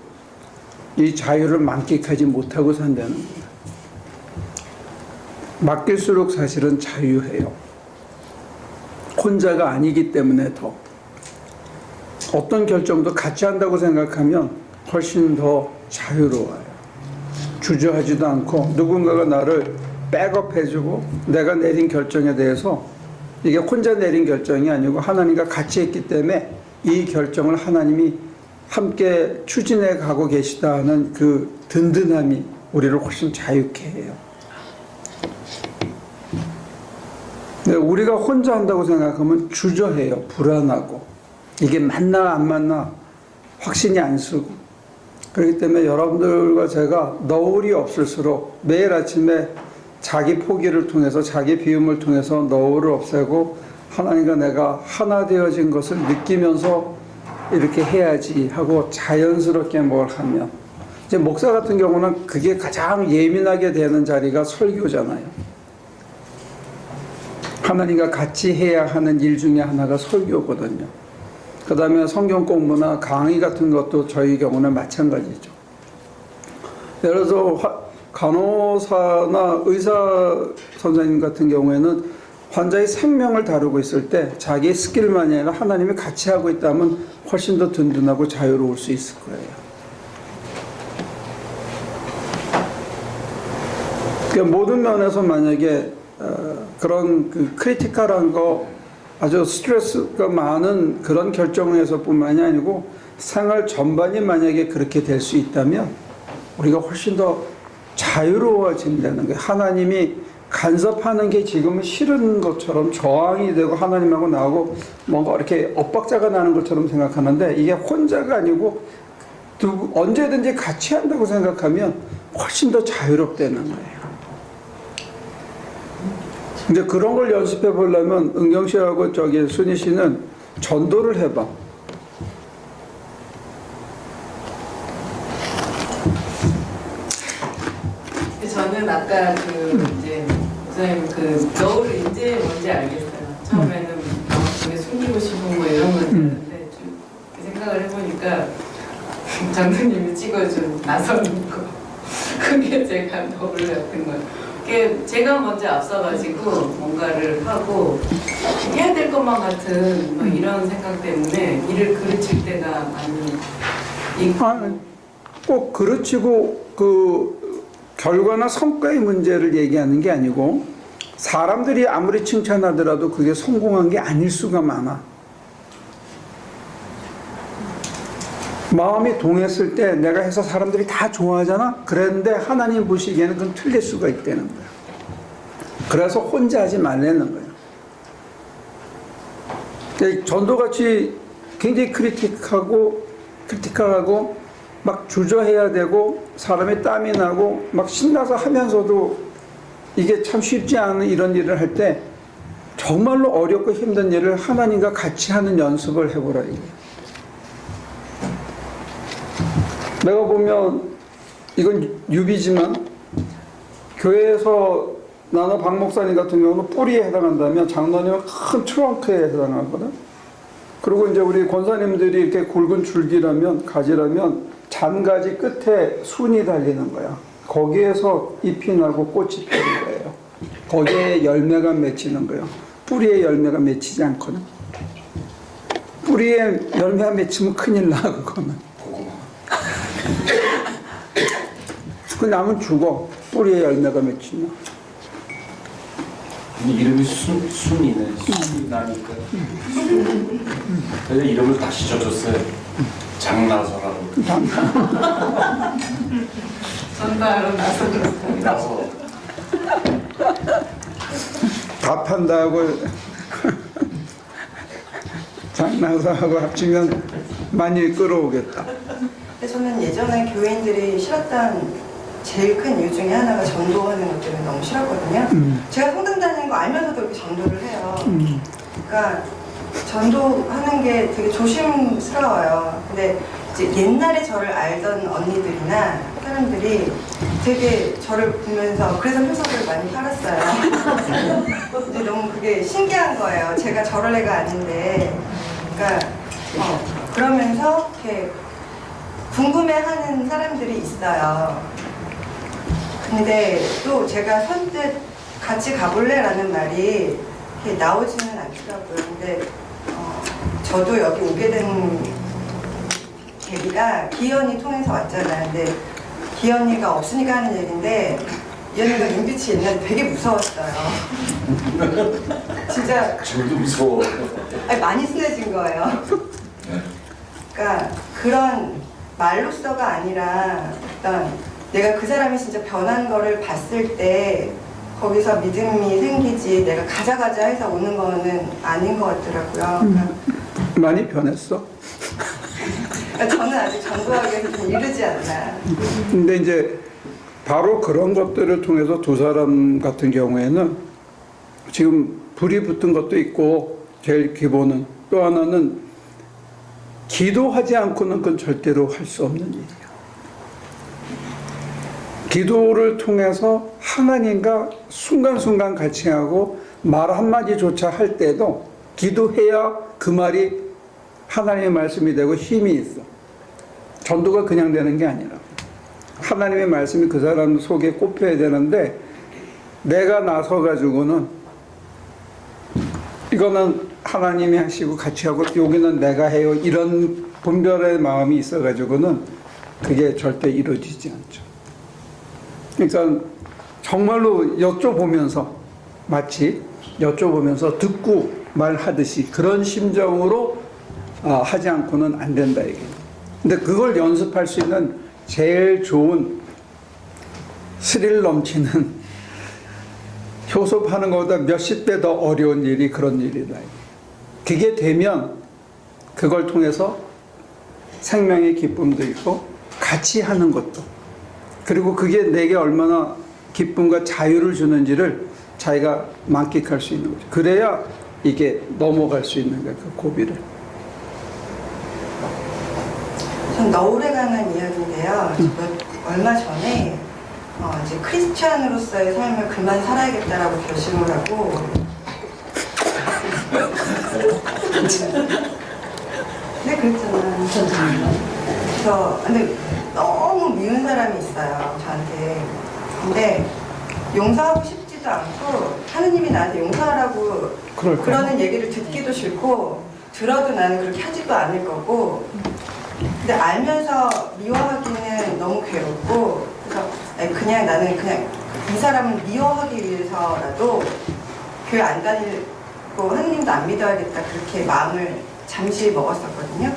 이 자유를 만끽하지 못하고 산다는 거예요. 맡길수록 사실은 자유해요. 혼자가 아니기 때문에 더 어떤 결정도 같이 한다고 생각하면 훨씬 더 자유로워요. 주저하지도 않고 누군가가 나를 백업해주고 내가 내린 결정에 대해서 이게 혼자 내린 결정이 아니고 하나님과 같이 했기 때문에 이 결정을 하나님이 함께 추진해 가고 계시다는 그 든든함이 우리를 훨씬 자유케 해요. 근데 우리가 혼자 한다고 생각하면 주저해요. 불안하고. 이게 맞나 안 맞나 확신이 안 서고. 그렇기 때문에 여러분들과 제가 너울이 없을수록 매일 아침에 자기 포기를 통해서 자기 비움을 통해서 너울을 없애고 하나님과 내가 하나 되어진 것을 느끼면서 이렇게 해야지 하고 자연스럽게 뭘 하면 이제 목사 같은 경우는 그게 가장 예민하게 되는 자리가 설교잖아요. 하나님과 같이 해야 하는 일 중에 하나가 설교거든요. 그 다음에 성경 공부나 강의 같은 것도 저희 경우는 마찬가지죠. 예를 들어서 간호사나 의사 선생님 같은 경우에는 환자의 생명을 다루고 있을 때 자기의 스킬만이 아니라 하나님이 같이 하고 있다면 훨씬 더 든든하고 자유로울 수 있을 거예요. 그러니까 모든 면에서 만약에 그런 그 크리티컬한 거 아주 스트레스가 많은 그런 결정을 해서뿐만이 아니고 생활 전반이 만약에 그렇게 될 수 있다면 우리가 훨씬 더 자유로워진다는 거예요. 하나님이 간섭하는 게 지금은 싫은 것처럼 저항이 되고 하나님하고 나하고 뭔가 이렇게 엇박자가 나는 것처럼 생각하는데 이게 혼자가 아니고 언제든지 같이 한다고 생각하면 훨씬 더 자유롭다는 거예요. 근데 그런 걸 연습해 보려면 은경 씨하고 저기 순희 씨는 전도를 해봐. 저는 아까 이제 목사님 너울을 이제 뭔지 알겠어요. 처음에는 되게 숨기고 싶은 뭐 이런 건데 좀 생각을 해보니까 장로님이 찍어준 나서는 거 그게 제가 너울 같은 거예요. 제가 먼저 앞서가지고 뭔가를 하고 해야 될 것만 같은 뭐 이런 생각 때문에 일을 그르칠 때가 많이 있고 꼭 그르치고 그 결과나 성과의 문제를 얘기하는 게 아니고 사람들이 아무리 칭찬하더라도 그게 성공한 게 아닐 수가 많아. 마음이 동했을 때 내가 해서 사람들이 다 좋아하잖아. 그랬는데 하나님 보시기에는 그건 틀릴 수가 있다는 거야. 그래서 혼자 하지 말라는 거야. 전도같이 굉장히 크리틱하고 막 주저해야 되고 사람의 땀이 나고 막 신나서 하면서도 이게 참 쉽지 않은 이런 일을 할 때 정말로 어렵고 힘든 일을 하나님과 같이 하는 연습을 해보라 이게. 내가 보면 이건 유비지만 교회에서 나는 박 목사님 같은 경우는 뿌리에 해당한다면 장로님은 큰 트렁크에 해당하거든. 그리고 이제 우리 권사님들이 이렇게 굵은 줄기라면 가지라면 잔가지 끝에 순이 달리는 거야. 거기에서 잎이 나고 꽃이 피는 거예요. 거기에 열매가 맺히는 거예요. 뿌리에 열매가 맺히지 않거든. 뿌리에 열매가 맺히면 큰일 나 그거는. 그 나무 죽어. 뿌리에 열매가 맺히면. 이름이 순이네. 순이 나니까. 그래서 이름을 다시 져줬어요. 장나서라고. 전도하러 나서 다 판다고 장나서하고 합치면 많이 끌어오겠다. 근데 저는 예전에 교인들이 싫었던 제일 큰 이유 중에 하나가 전도하는 것 때문에 너무 싫었거든요. 제가 성당 다니는 거 알면서도 이렇게 전도를 해요. 그러니까 전도하는 게 되게 조심스러워요. 근데 이제 옛날에 저를 알던 언니들이나 사람들이 되게 저를 보면서 그래서 표석을 많이 팔았어요. 근데 너무 그게 신기한 거예요. 제가 저럴 애가 아닌데. 그러니까 그러면서 이렇게 궁금해하는 사람들이 있어요. 근데 또 제가 선뜻 같이 가볼래라는 말이 이렇게 나오지는 않더라고요. 근데 저도 여기 오게 된 계기가 기현이 통해서 왔잖아요. 근데 기현이가 없으니까 하는 얘기인데 이 언니가 눈빛이 옛날에 되게 무서웠어요. 진짜 저도 무서워. 아니, 많이 순해진 거예요. 그러니까 그런 말로써가 아니라 어떤 내가 그 사람이 진짜 변한 거를 봤을 때 거기서 믿음이 생기지 내가 가자 해서 오는 거는 아닌 것 같더라고요. 많이 변했어. 그러니까 저는 아직 전도하기에는 좀 이르지 않나. 근데 이제 바로 그런 것들을 통해서 두 사람 같은 경우에는 지금 불이 붙은 것도 있고 제일 기본은 또 하나는 기도하지 않고는 그건 절대로 할 수 없는 일이에요. 기도를 통해서 하나님과 순간순간 같이 하고 말 한마디조차 할 때도 기도해야 그 말이 하나님의 말씀이 되고 힘이 있어. 전도가 그냥 되는 게 아니라 하나님의 말씀이 그 사람 속에 꼽혀야 되는데 내가 나서가지고는 이거는 하나님이 하시고 같이 하고 여기는 내가 해요 이런 분별의 마음이 있어가지고는 그게 절대 이루어지지 않죠. 그러니까 정말로 여쭤보면서 마치 여쭤보면서 듣고 말하듯이 그런 심정으로 하지 않고는 안 된다 이게. 근데 그걸 연습할 수 있는 제일 좋은 스릴 넘치는 효섭하는 것보다 몇십 배 더 어려운 일이 그런 일이다. 그게 되면 그걸 통해서 생명의 기쁨도 있고 같이 하는 것도 그리고 그게 내게 얼마나 기쁨과 자유를 주는지를 자기가 만끽할 수 있는 거죠. 그래야 이게 넘어갈 수 있는 거예요. 그 고비를. 전 너울에 관한 이야기인데요. 얼마 전에 이제 크리스찬으로서의 삶을 그만 살아야겠다라고 결심을 하고 네 그랬잖아. 그래서 근데 너무 미운 사람이 있어요 저한테. 근데 용서하고 싶지도 않고 하느님이 나한테 용서하라고 그러는 얘기를 듣기도 싫고 들어도 나는 그렇게 하지도 않을 거고. 근데 알면서 미워하기는 너무 괴롭고 그래서 그냥 나는 그냥 이 사람을 미워하기 위해서라도 교회 안 다니고 하느님도 안 믿어야겠다 그렇게 마음을 잠시 먹었었거든요.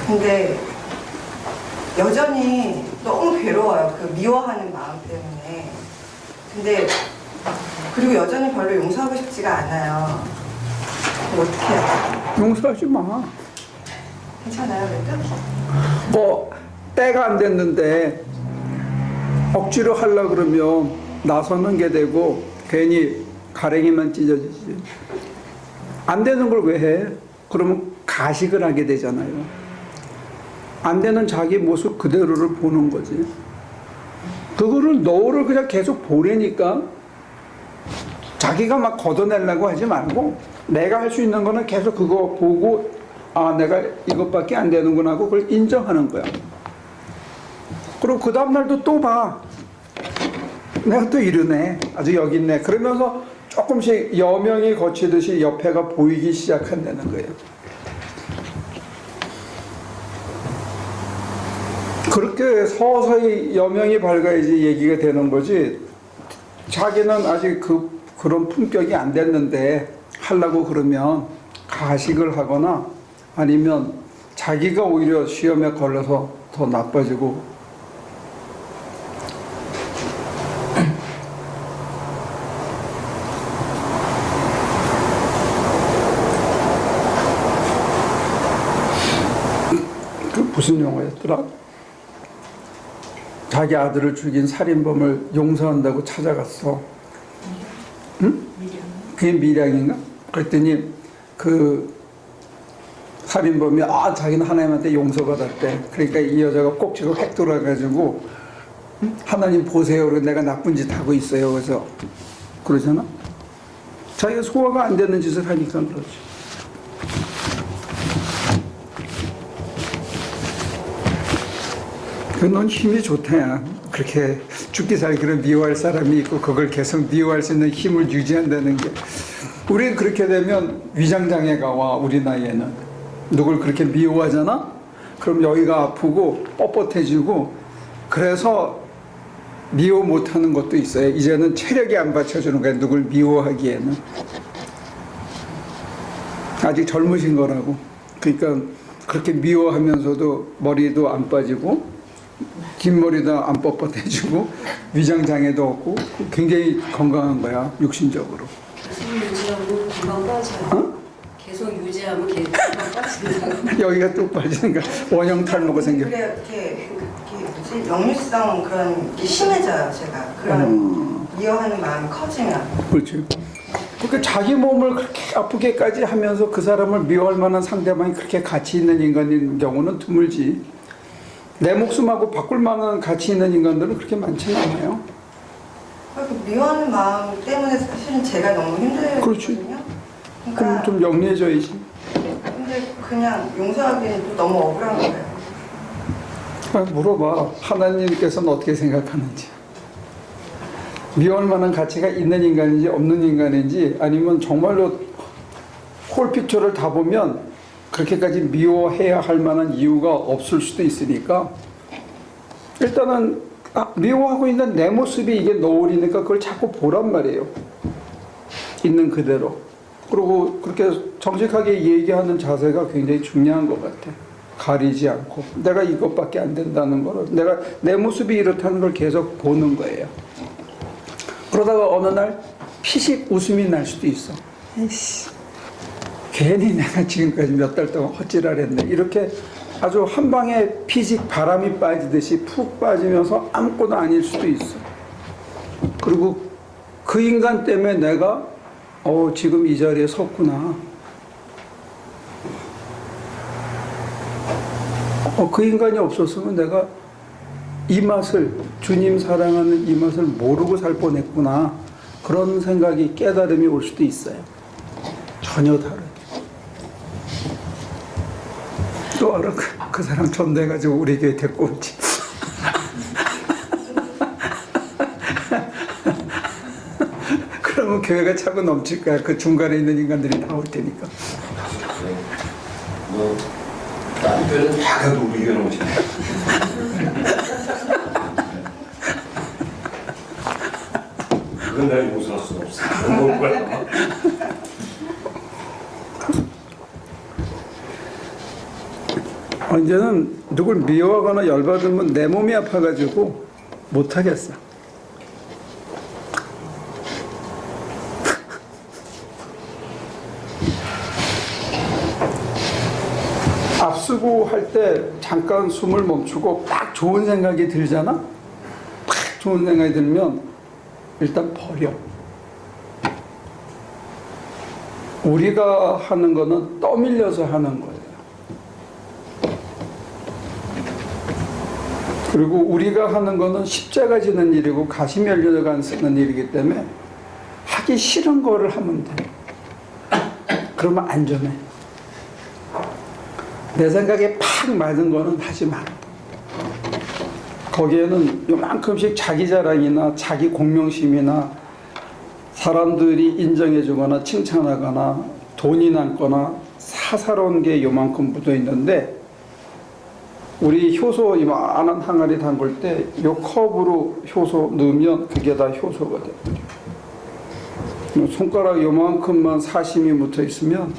근데 여전히 너무 괴로워요. 그 미워하는 마음 때문에. 근데 그리고 여전히 별로 용서하고 싶지가 않아요. 어떻게 해요? 용서하지 마. 괜찮아요, 그래도? 뭐 때가 안 됐는데 억지로 하려고 그러면 나서는 게 되고 괜히 가랭이만 찢어지지. 안 되는 걸 왜 해? 그러면 가식을 하게 되잖아요. 안 되는 자기 모습 그대로를 보는 거지. 그거를 너를 그냥 계속 보내니까 자기가 막 걷어내려고 하지 말고 내가 할 수 있는 거는 계속 그거 보고 아 내가 이것밖에 안 되는구나 하고 그걸 인정하는 거야. 그리고 그 다음날도 또 봐. 내가 또 이러네. 아주 여기 있네. 그러면서 조금씩 여명이 거치듯이 옆에가 보이기 시작한다는 거예요. 그렇게 서서히 여명이 밝아야지 얘기가 되는 거지. 자기는 아직 그런 품격이 안 됐는데 하려고 그러면 가식을 하거나 아니면 자기가 오히려 시험에 걸려서 더 나빠지고 그 무슨 영화였더라? 자기 아들을 죽인 살인범을 용서한다고 찾아갔어. 응? 그게 미량인가? 그랬더니 그 살인범이 자기는 하나님한테 용서받았대. 그러니까 이 여자가 꼭지가 획 돌아가지고 하나님 보세요. 내가 나쁜 짓 하고 있어요. 그래서 그러잖아. 자기가 소화가 안 되는 짓을 하니까 그러지. 넌 힘이 좋다야. 그렇게 죽기 살기를 미워할 사람이 있고 그걸 계속 미워할 수 있는 힘을 유지한다는 게. 우리는 그렇게 되면 위장장애가 와. 우리 나이에는 누굴 그렇게 미워하잖아? 그럼 여기가 아프고 뻣뻣해지고 그래서 미워 못하는 것도 있어요. 이제는 체력이 안 받쳐주는 거야. 누굴 미워하기에는. 아직 젊으신 거라고. 그러니까 그렇게 미워하면서도 머리도 안 빠지고 뒷머리도 안 뻣뻣해지고 위장 장애도 없고 굉장히 건강한 거야 육신적으로. 계속 유지하면 금방 빠져요. 계속 유지하면 금방 빠진다고. 여기가 뚝 빠지니까 원형 탈모가 생겨. 그래 이렇게 뭐지 역류성 그런 게 심해져요. 제가 그런 미워하는 마음이 커지면. 그렇지. 그러니까 자기 몸을 그렇게 아프게까지 하면서 그 사람을 미워할 만한 상대방이 그렇게 가치 있는 인간인 경우는 드물지. 내 목숨하고 바꿀 만한 가치 있는 인간들은 그렇게 많지는 않아요. 그 미워하는 마음 때문에 사실은 제가 너무 힘들거든요. 그렇지. 그럼 그러니까 좀 영리해져야지. 근데 그냥 용서하기는 또 너무 억울한 거예요. 물어봐. 하나님께서는 어떻게 생각하는지. 미워할 만한 가치가 있는 인간인지 없는 인간인지 아니면 정말로 홀픽처를 다 보면 그렇게까지 미워해야 할 만한 이유가 없을 수도 있으니까 일단은 미워하고 있는 내 모습이 이게 노을이니까 그걸 자꾸 보란 말이에요. 있는 그대로. 그리고 그렇게 정직하게 얘기하는 자세가 굉장히 중요한 것 같아. 가리지 않고 내가 이것밖에 안 된다는 거를 내가 내 모습이 이렇다는 걸 계속 보는 거예요. 그러다가 어느 날 피식 웃음이 날 수도 있어. 에이씨, 괜히 내가 지금까지 몇 달 동안 헛질하랬네. 이렇게 아주 한 방에 피식 바람이 빠지듯이 푹 빠지면서 아무것도 아닐 수도 있어. 그리고 그 인간 때문에 내가 지금 이 자리에 섰구나. 그 인간이 없었으면 내가 이 맛을, 주님 사랑하는 이 맛을 모르고 살 뻔했구나. 그런 생각이, 깨달음이 올 수도 있어요. 전혀 다르게. 또 알아? 그 사람 전대해가지고 우리 교회 데리고 오지. 그러면 교회가 차고 넘칠 거야. 그 중간에 있는 인간들이 다 올 테니까. 다른 교회는 다 가도 우리 교회는 오지. 그건 내가 용서할 수가 없어. 못 올 거야. 언제는 누굴 미워하거나 열받으면 내 몸이 아파가지고 못하겠어. 앞서고 할 때 잠깐 숨을 멈추고 딱 좋은 생각이 들잖아? 딱 좋은 생각이 들면 일단 버려. 우리가 하는 거는 떠밀려서 하는 거예요. 그리고 우리가 하는 거는 십자가 지는 일이고 가시 면류관 쓰는 일이기 때문에 하기 싫은 거를 하면 돼. 그러면 안전해. 내 생각에 팍 맞은 거는 하지 마. 거기에는 요만큼씩 자기 자랑이나 자기 공명심이나 사람들이 인정해주거나 칭찬하거나 돈이 남거나 사사로운 게 요만큼 묻어 있는데 우리 효소 이만한 항아리 담글 때 요 컵으로 효소 넣으면 그게 다 효소가 돼. 손가락 요만큼만 사심이 묻어 있으면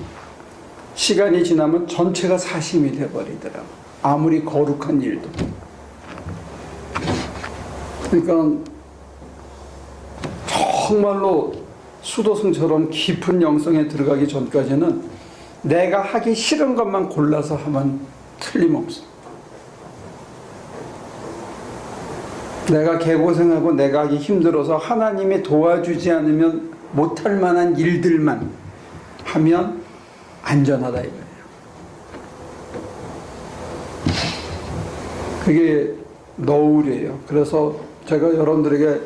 시간이 지나면 전체가 사심이 돼버리더라고. 아무리 거룩한 일도. 그러니까 정말로 수도승처럼 깊은 영성에 들어가기 전까지는 내가 하기 싫은 것만 골라서 하면 틀림없어. 내가 개고생하고 내가 하기 힘들어서 하나님이 도와주지 않으면 못할 만한 일들만 하면 안전하다 이거예요. 그게 너울이에요. 그래서 제가 여러분들에게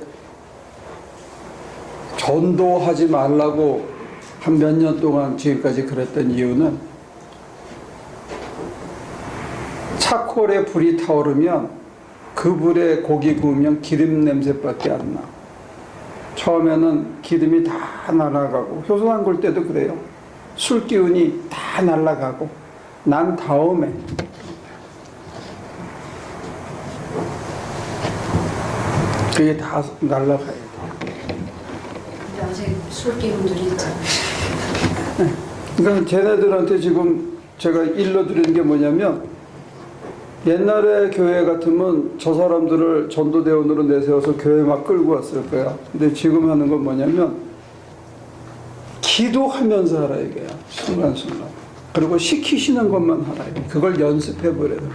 전도하지 말라고 한 몇 년 동안 지금까지 그랬던 이유는 차콜에 불이 타오르면 그 불에 고기 구우면 기름 냄새밖에 안 나. 처음에는 기름이 다 날아가고 효소 담글 때도 그래요. 술 기운이 다 날아가고 난 다음에 그게 다 날아가야 돼. 근데 아직 술 기운들이 있잖아요. 그러니까 쟤네들한테 지금 제가 일러드리는 게 뭐냐면 옛날에 교회 같으면 저 사람들을 전도대원으로 내세워서 교회 막 끌고 왔을 거야. 근데 지금 하는 건 뭐냐면 기도하면서 하라 이거야. 순간순간. 그리고 시키시는 것만 하라 이거야. 그걸 연습해버려야 돼.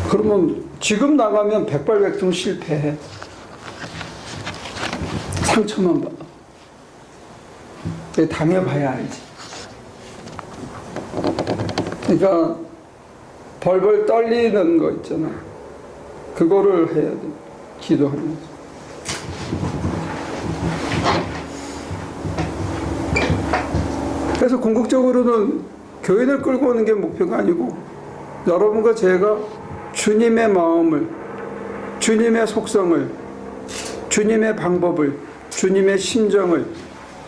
그러면 지금 나가면 백발백중 실패해. 상처만 받아. 당해봐야 알지. 그러니까 벌벌 떨리는 거 있잖아. 그거를 해야 돼. 기도하면서. 그래서 궁극적으로는 교인을 끌고 오는 게 목표가 아니고 여러분과 제가 주님의 마음을, 주님의 속성을, 주님의 방법을, 주님의 심정을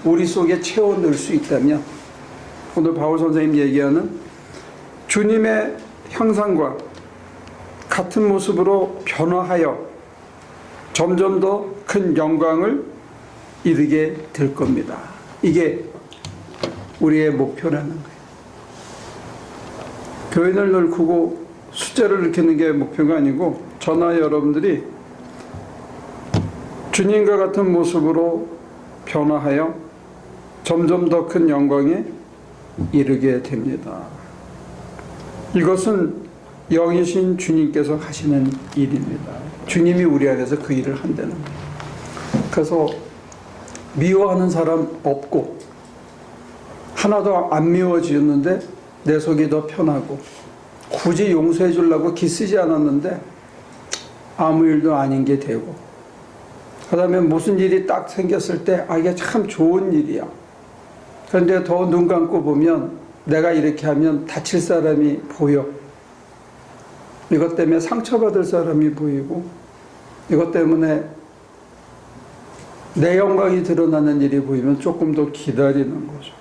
우리 속에 채워 넣을 수 있다면 오늘 바울 선생님 얘기하는 주님의 형상과 같은 모습으로 변화하여 점점 더 큰 영광을 이루게 될 겁니다. 이게 우리의 목표라는 거예요. 교인을 넓히고 숫자를 넓히는 게 목표가 아니고 저나 여러분들이 주님과 같은 모습으로 변화하여 점점 더 큰 영광에 이르게 됩니다. 이것은 영이신 주님께서 하시는 일입니다. 주님이 우리 안에서 그 일을 한다는 거예요. 그래서 미워하는 사람 없고 하나도 안 미워지었는데 내 속이 더 편하고 굳이 용서해 주려고 기쓰지 않았는데 아무 일도 아닌 게 되고 그 다음에 무슨 일이 딱 생겼을 때 이게 참 좋은 일이야. 그런데 더 눈 감고 보면 내가 이렇게 하면 다칠 사람이 보여. 이것 때문에 상처받을 사람이 보이고 이것 때문에 내 영광이 드러나는 일이 보이면 조금 더 기다리는 거죠.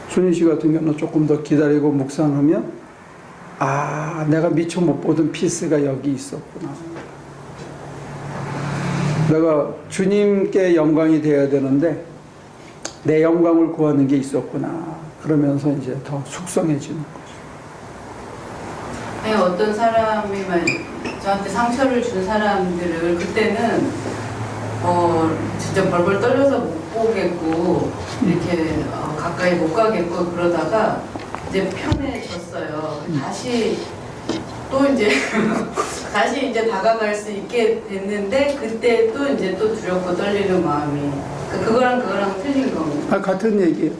순희 씨 같은 경우는 조금 더 기다리고 묵상하면 내가 미처 못 보던 피스가 여기 있었구나. 내가 주님께 영광이 되어야 되는데 내 영광을 구하는 게 있었구나. 그러면서 이제 더 숙성해지는 거죠. 네, 어떤 사람이 저한테 상처를 준 사람들을 그때는 진짜 벌벌 떨려서 못 보겠고 이렇게 가까이 못 가겠고 그러다가 이제 편해졌어요. 다시 또 이제 다시 이제 다가갈 수 있게 됐는데 그때 또 이제 또 두렵고 떨리는 마음이 그거랑 틀린 겁니다. 같은 얘기예요.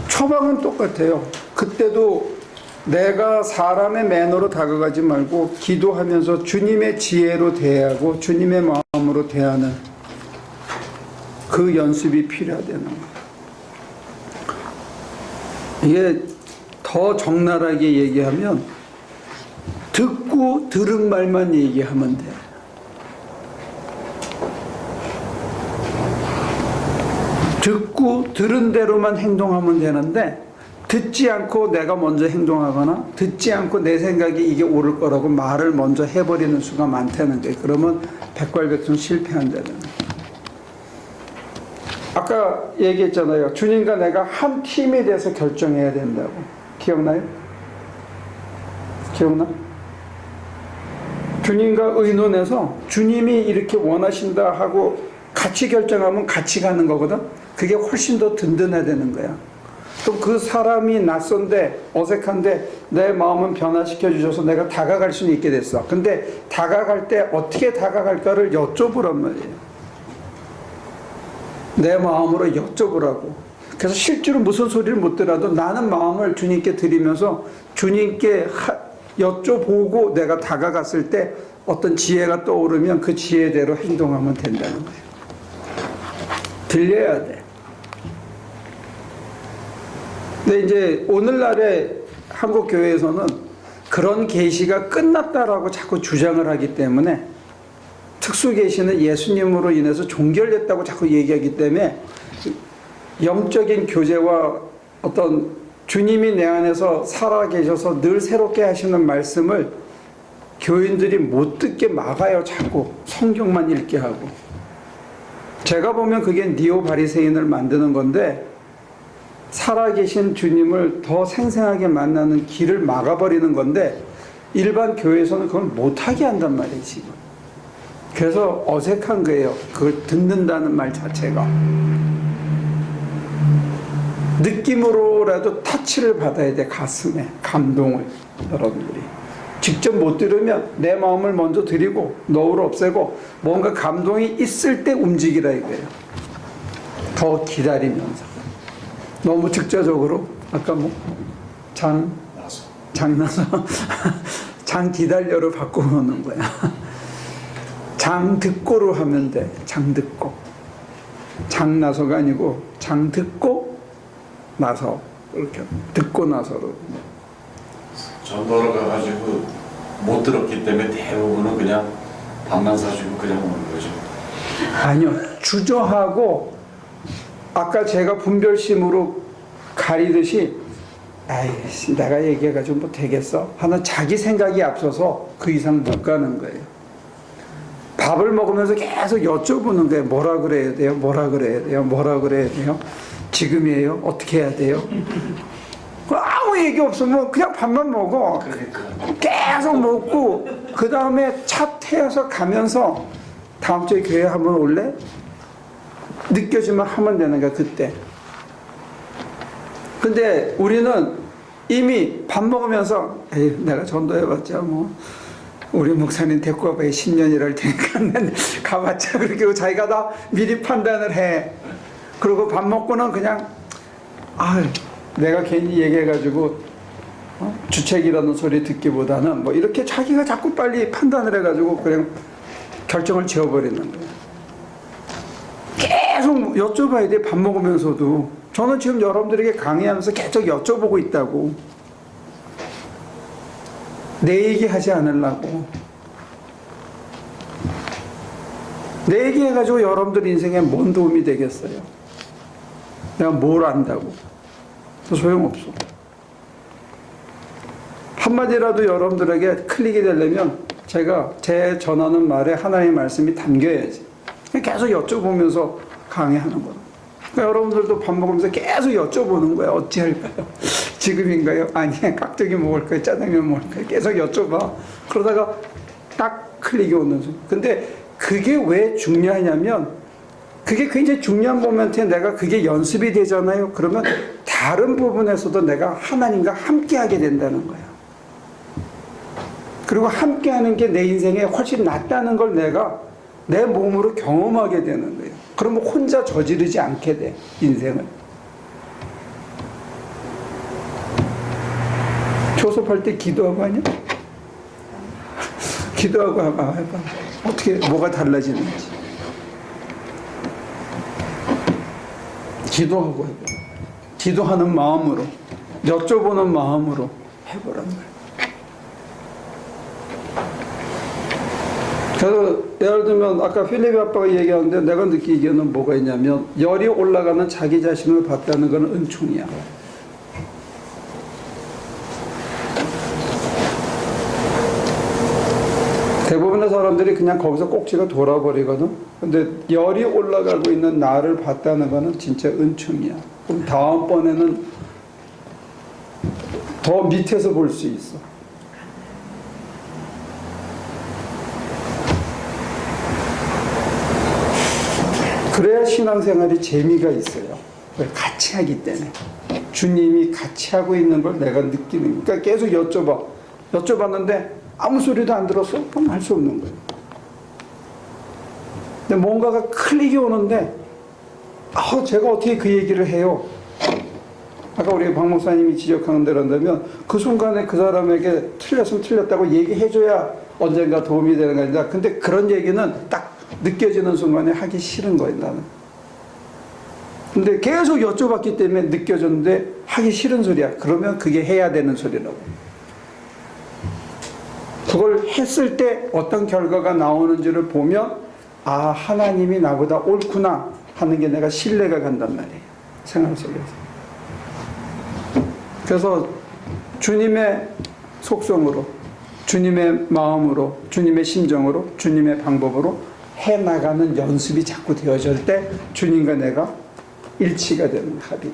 처방은 똑같아요. 그때도 내가 사람의 매너로 다가가지 말고 기도하면서 주님의 지혜로 대하고 주님의 마음으로 대하는 그 연습이 필요하다는 거예요. 이게 더 적나라하게 얘기하면 듣고 들은 말만 얘기하면 돼. 듣고 들은 대로만 행동하면 되는데 듣지 않고 내가 먼저 행동하거나 듣지 않고 내 생각이 이게 옳을 거라고 말을 먼저 해버리는 수가 많다는 거예요. 그러면 백발백중 실패한다는 거예요. 아까 얘기했잖아요. 주님과 내가 한 팀이 돼서 결정해야 된다고. 기억나요? 기억나? 주님과 의논해서 주님이 이렇게 원하신다 하고 같이 결정하면 같이 가는 거거든. 그게 훨씬 더 든든해지는 거야. 또 그 사람이 낯선데 어색한데 내 마음은 변화시켜 주셔서 내가 다가갈 수는 있게 됐어. 근데 다가갈 때 어떻게 다가갈까를 여쭤보란 말이에요. 내 마음으로 여쭤보라고. 그래서 실제로 무슨 소리를 못 들어도 나는 마음을 주님께 드리면서 주님께 여쭤보고 내가 다가갔을 때 어떤 지혜가 떠오르면 그 지혜대로 행동하면 된다는 거예요. 들려야 돼. 근데 이제 오늘날의 한국 교회에서는 그런 계시가 끝났다라고 자꾸 주장을 하기 때문에 특수 계시는 예수님으로 인해서 종결됐다고 자꾸 얘기하기 때문에 영적인 교제와 어떤 주님이 내 안에서 살아 계셔서 늘 새롭게 하시는 말씀을 교인들이 못 듣게 막아요. 자꾸 성경만 읽게 하고. 제가 보면 그게 니오 바리새인을 만드는 건데 살아계신 주님을 더 생생하게 만나는 길을 막아버리는 건데 일반 교회에서는 그걸 못하게 한단 말이에요 지금. 그래서 어색한 거예요. 그걸 듣는다는 말 자체가. 느낌으로라도 터치를 받아야 돼. 가슴에 감동을. 여러분들이 직접 못 들으면 내 마음을 먼저 드리고 노를 없애고 뭔가 감동이 있을 때 움직이라 이거예요. 더 기다리면서 너무 즉자적으로 아까 뭐 장나서 장 기다려로 바꾸는 거야. 장 듣고로 하면 돼. 장 듣고 장나서가 아니고 장 듣고 나서 이렇게 듣고 나서로. 전도로 가가지고 못 들었기 때문에 대부분은 그냥 밥만 사주고 그냥 오는 거죠. 아니요. 주저하고 아까 제가 분별심으로 가리듯이 아이씨 내가 얘기해가지고 뭐 되겠어 하는 자기 생각이 앞서서 그 이상 못 가는 거예요. 밥을 먹으면서 계속 여쭤보는 거예요. 뭐라 그래야 돼요? 뭐라 그래야 돼요? 뭐라 그래야 돼요? 지금이에요? 어떻게 해야 돼요? 아무 얘기 없으면 그냥 밥만 먹어. 그러니까. 계속 먹고 그 다음에 차 태워서 가면서 다음 주에 교회 한번 올래? 느껴지면 하면 되는 거야 그때. 근데 우리는 이미 밥 먹으면서 에이, 내가 전도해봤자 뭐 우리 목사님 데리고 와봐야 10년이랄 테니까 가봤자 그렇게 자기가 다 미리 판단을 해. 그리고 밥 먹고는 그냥 내가 괜히 얘기해가지고 주책이라는 소리 듣기보다는 뭐 이렇게 자기가 자꾸 빨리 판단을 해가지고 그냥 결정을 지어버리는 거예요. 계속 여쭤봐야 돼. 밥 먹으면서도. 저는 지금 여러분들에게 강의하면서 계속 여쭤보고 있다고. 내 얘기 하지 않으려고. 내 얘기 해가지고 여러분들 인생에 뭔 도움이 되겠어요? 내가 뭘 안다고. 소용없어. 한마디라도 여러분들에게 클릭이 되려면 제가 제 전하는 말에 하나님의 말씀이 담겨야지. 계속 여쭤보면서 강의하는 거예요. 그러니까 여러분들도 밥 먹으면서 계속 여쭤보는 거예요. 어찌할까요? 지금인가요? 아니, 깍두기 먹을까요? 짜장면 먹을까요? 계속 여쭤봐. 그러다가 딱 클릭이 오는 순간. 근데 그게 왜 중요하냐면 그게 굉장히 중요한 모멘트에 내가 그게 연습이 되잖아요. 그러면 다른 부분에서도 내가 하나님과 함께 하게 된다는 거야. 그리고 함께 하는 게 내 인생에 훨씬 낫다는 걸 내가 내 몸으로 경험하게 되는 거예요. 그러면 혼자 저지르지 않게 돼, 인생을. 교섭할 때 기도하고 하냐? 기도하고 해봐. 어떻게, 뭐가 달라지는지. 기도하고 해봐. 기도하는 마음으로, 여쭤보는 마음으로 해보란 말이야. 그래서 예를 들면 아까 필립 아빠가 얘기하는데 내가 느끼기에는 뭐가 있냐면 열이 올라가는 자기 자신을 봤다는 건 은총이야. 대부분의 사람들이 그냥 거기서 꼭지가 돌아버리거든. 근데 열이 올라가고 있는 나를 봤다는 거는 진짜 은총이야. 그럼 다음번에는 더 밑에서 볼 수 있어. 그래야 신앙생활이 재미가 있어요. 같이 하기 때문에. 주님이 같이 하고 있는 걸 내가 느끼는. 그러니까 계속 여쭤봤는데 아무 소리도 안 들었어? 그럼 할 수 없는 거예요. 근데 뭔가가 클릭이 오는데 제가 어떻게 그 얘기를 해요? 아까 우리 박 목사님이 지적하는 대로 한다면 그 순간에 그 사람에게 틀렸으면 틀렸다고 얘기해줘야 언젠가 도움이 되는 거 아니다. 근데 그런 얘기는 딱 느껴지는 순간에 하기 싫은 거예요, 나는. 근데 계속 여쭤봤기 때문에 느껴졌는데 하기 싫은 소리야. 그러면 그게 해야 되는 소리라고. 그걸 했을 때 어떤 결과가 나오는지를 보면 하나님이 나보다 옳구나 하는 게 내가 신뢰가 간단 말이에요. 생활 속에서. 그래서 주님의 속성으로, 주님의 마음으로, 주님의 심정으로, 주님의 방법으로 해나가는 연습이 자꾸 되어질 때 주님과 내가 일치가 되는 합이.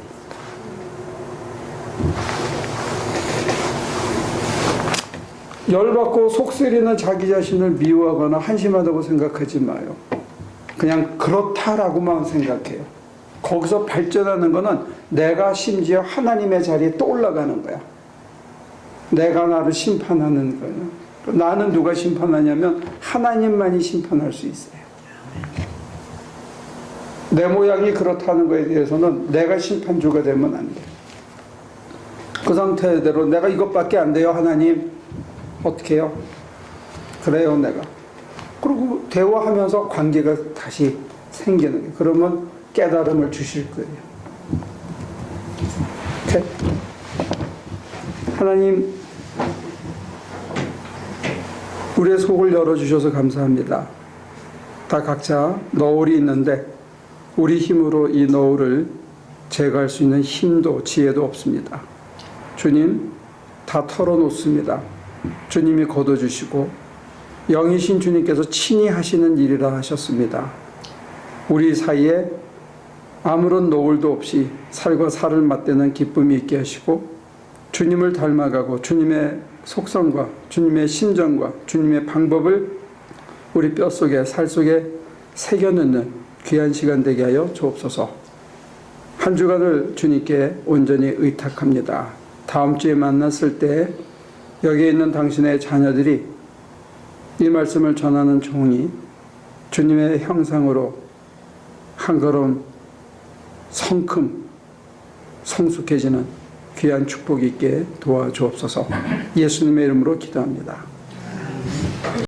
열받고 속쓰리는 자기 자신을 미워하거나 한심하다고 생각하지 마요. 그냥 그렇다라고만 생각해요. 거기서 발전하는 거는 내가 심지어 하나님의 자리에 또 올라가는 거야. 내가 나를 심판하는 거예요. 나는 누가 심판하냐면 하나님만이 심판할 수 있어요. 내 모양이 그렇다는 거에 대해서는 내가 심판주가 되면 안 돼요. 그 상태대로 내가 이것밖에 안 돼요, 하나님. 어떻게 해요? 그래요, 내가. 그리고 대화하면서 관계가 다시 생기는 거예요. 그러면 깨달음을 주실 거예요. 오케이? 하나님, 우리의 속을 열어주셔서 감사합니다. 다 각자 너울이 있는데 우리 힘으로 이 너울을 제거할 수 있는 힘도 지혜도 없습니다. 주님, 다 털어놓습니다. 주님이 걷어주시고 영이신 주님께서 친히 하시는 일이라 하셨습니다. 우리 사이에 아무런 노을도 없이 살과 살을 맞대는 기쁨이 있게 하시고 주님을 닮아가고 주님의 속성과 주님의 심정과 주님의 방법을 우리 뼛속에 살 속에 새겨넣는 귀한 시간 되게 하여 주옵소서. 한 주간을 주님께 온전히 의탁합니다. 다음 주에 만났을 때 여기에 있는 당신의 자녀들이 이 말씀을 전하는 종이 주님의 형상으로 한 걸음 성큼 성숙해지는 귀한 축복이 있게 도와주옵소서. 예수님의 이름으로 기도합니다.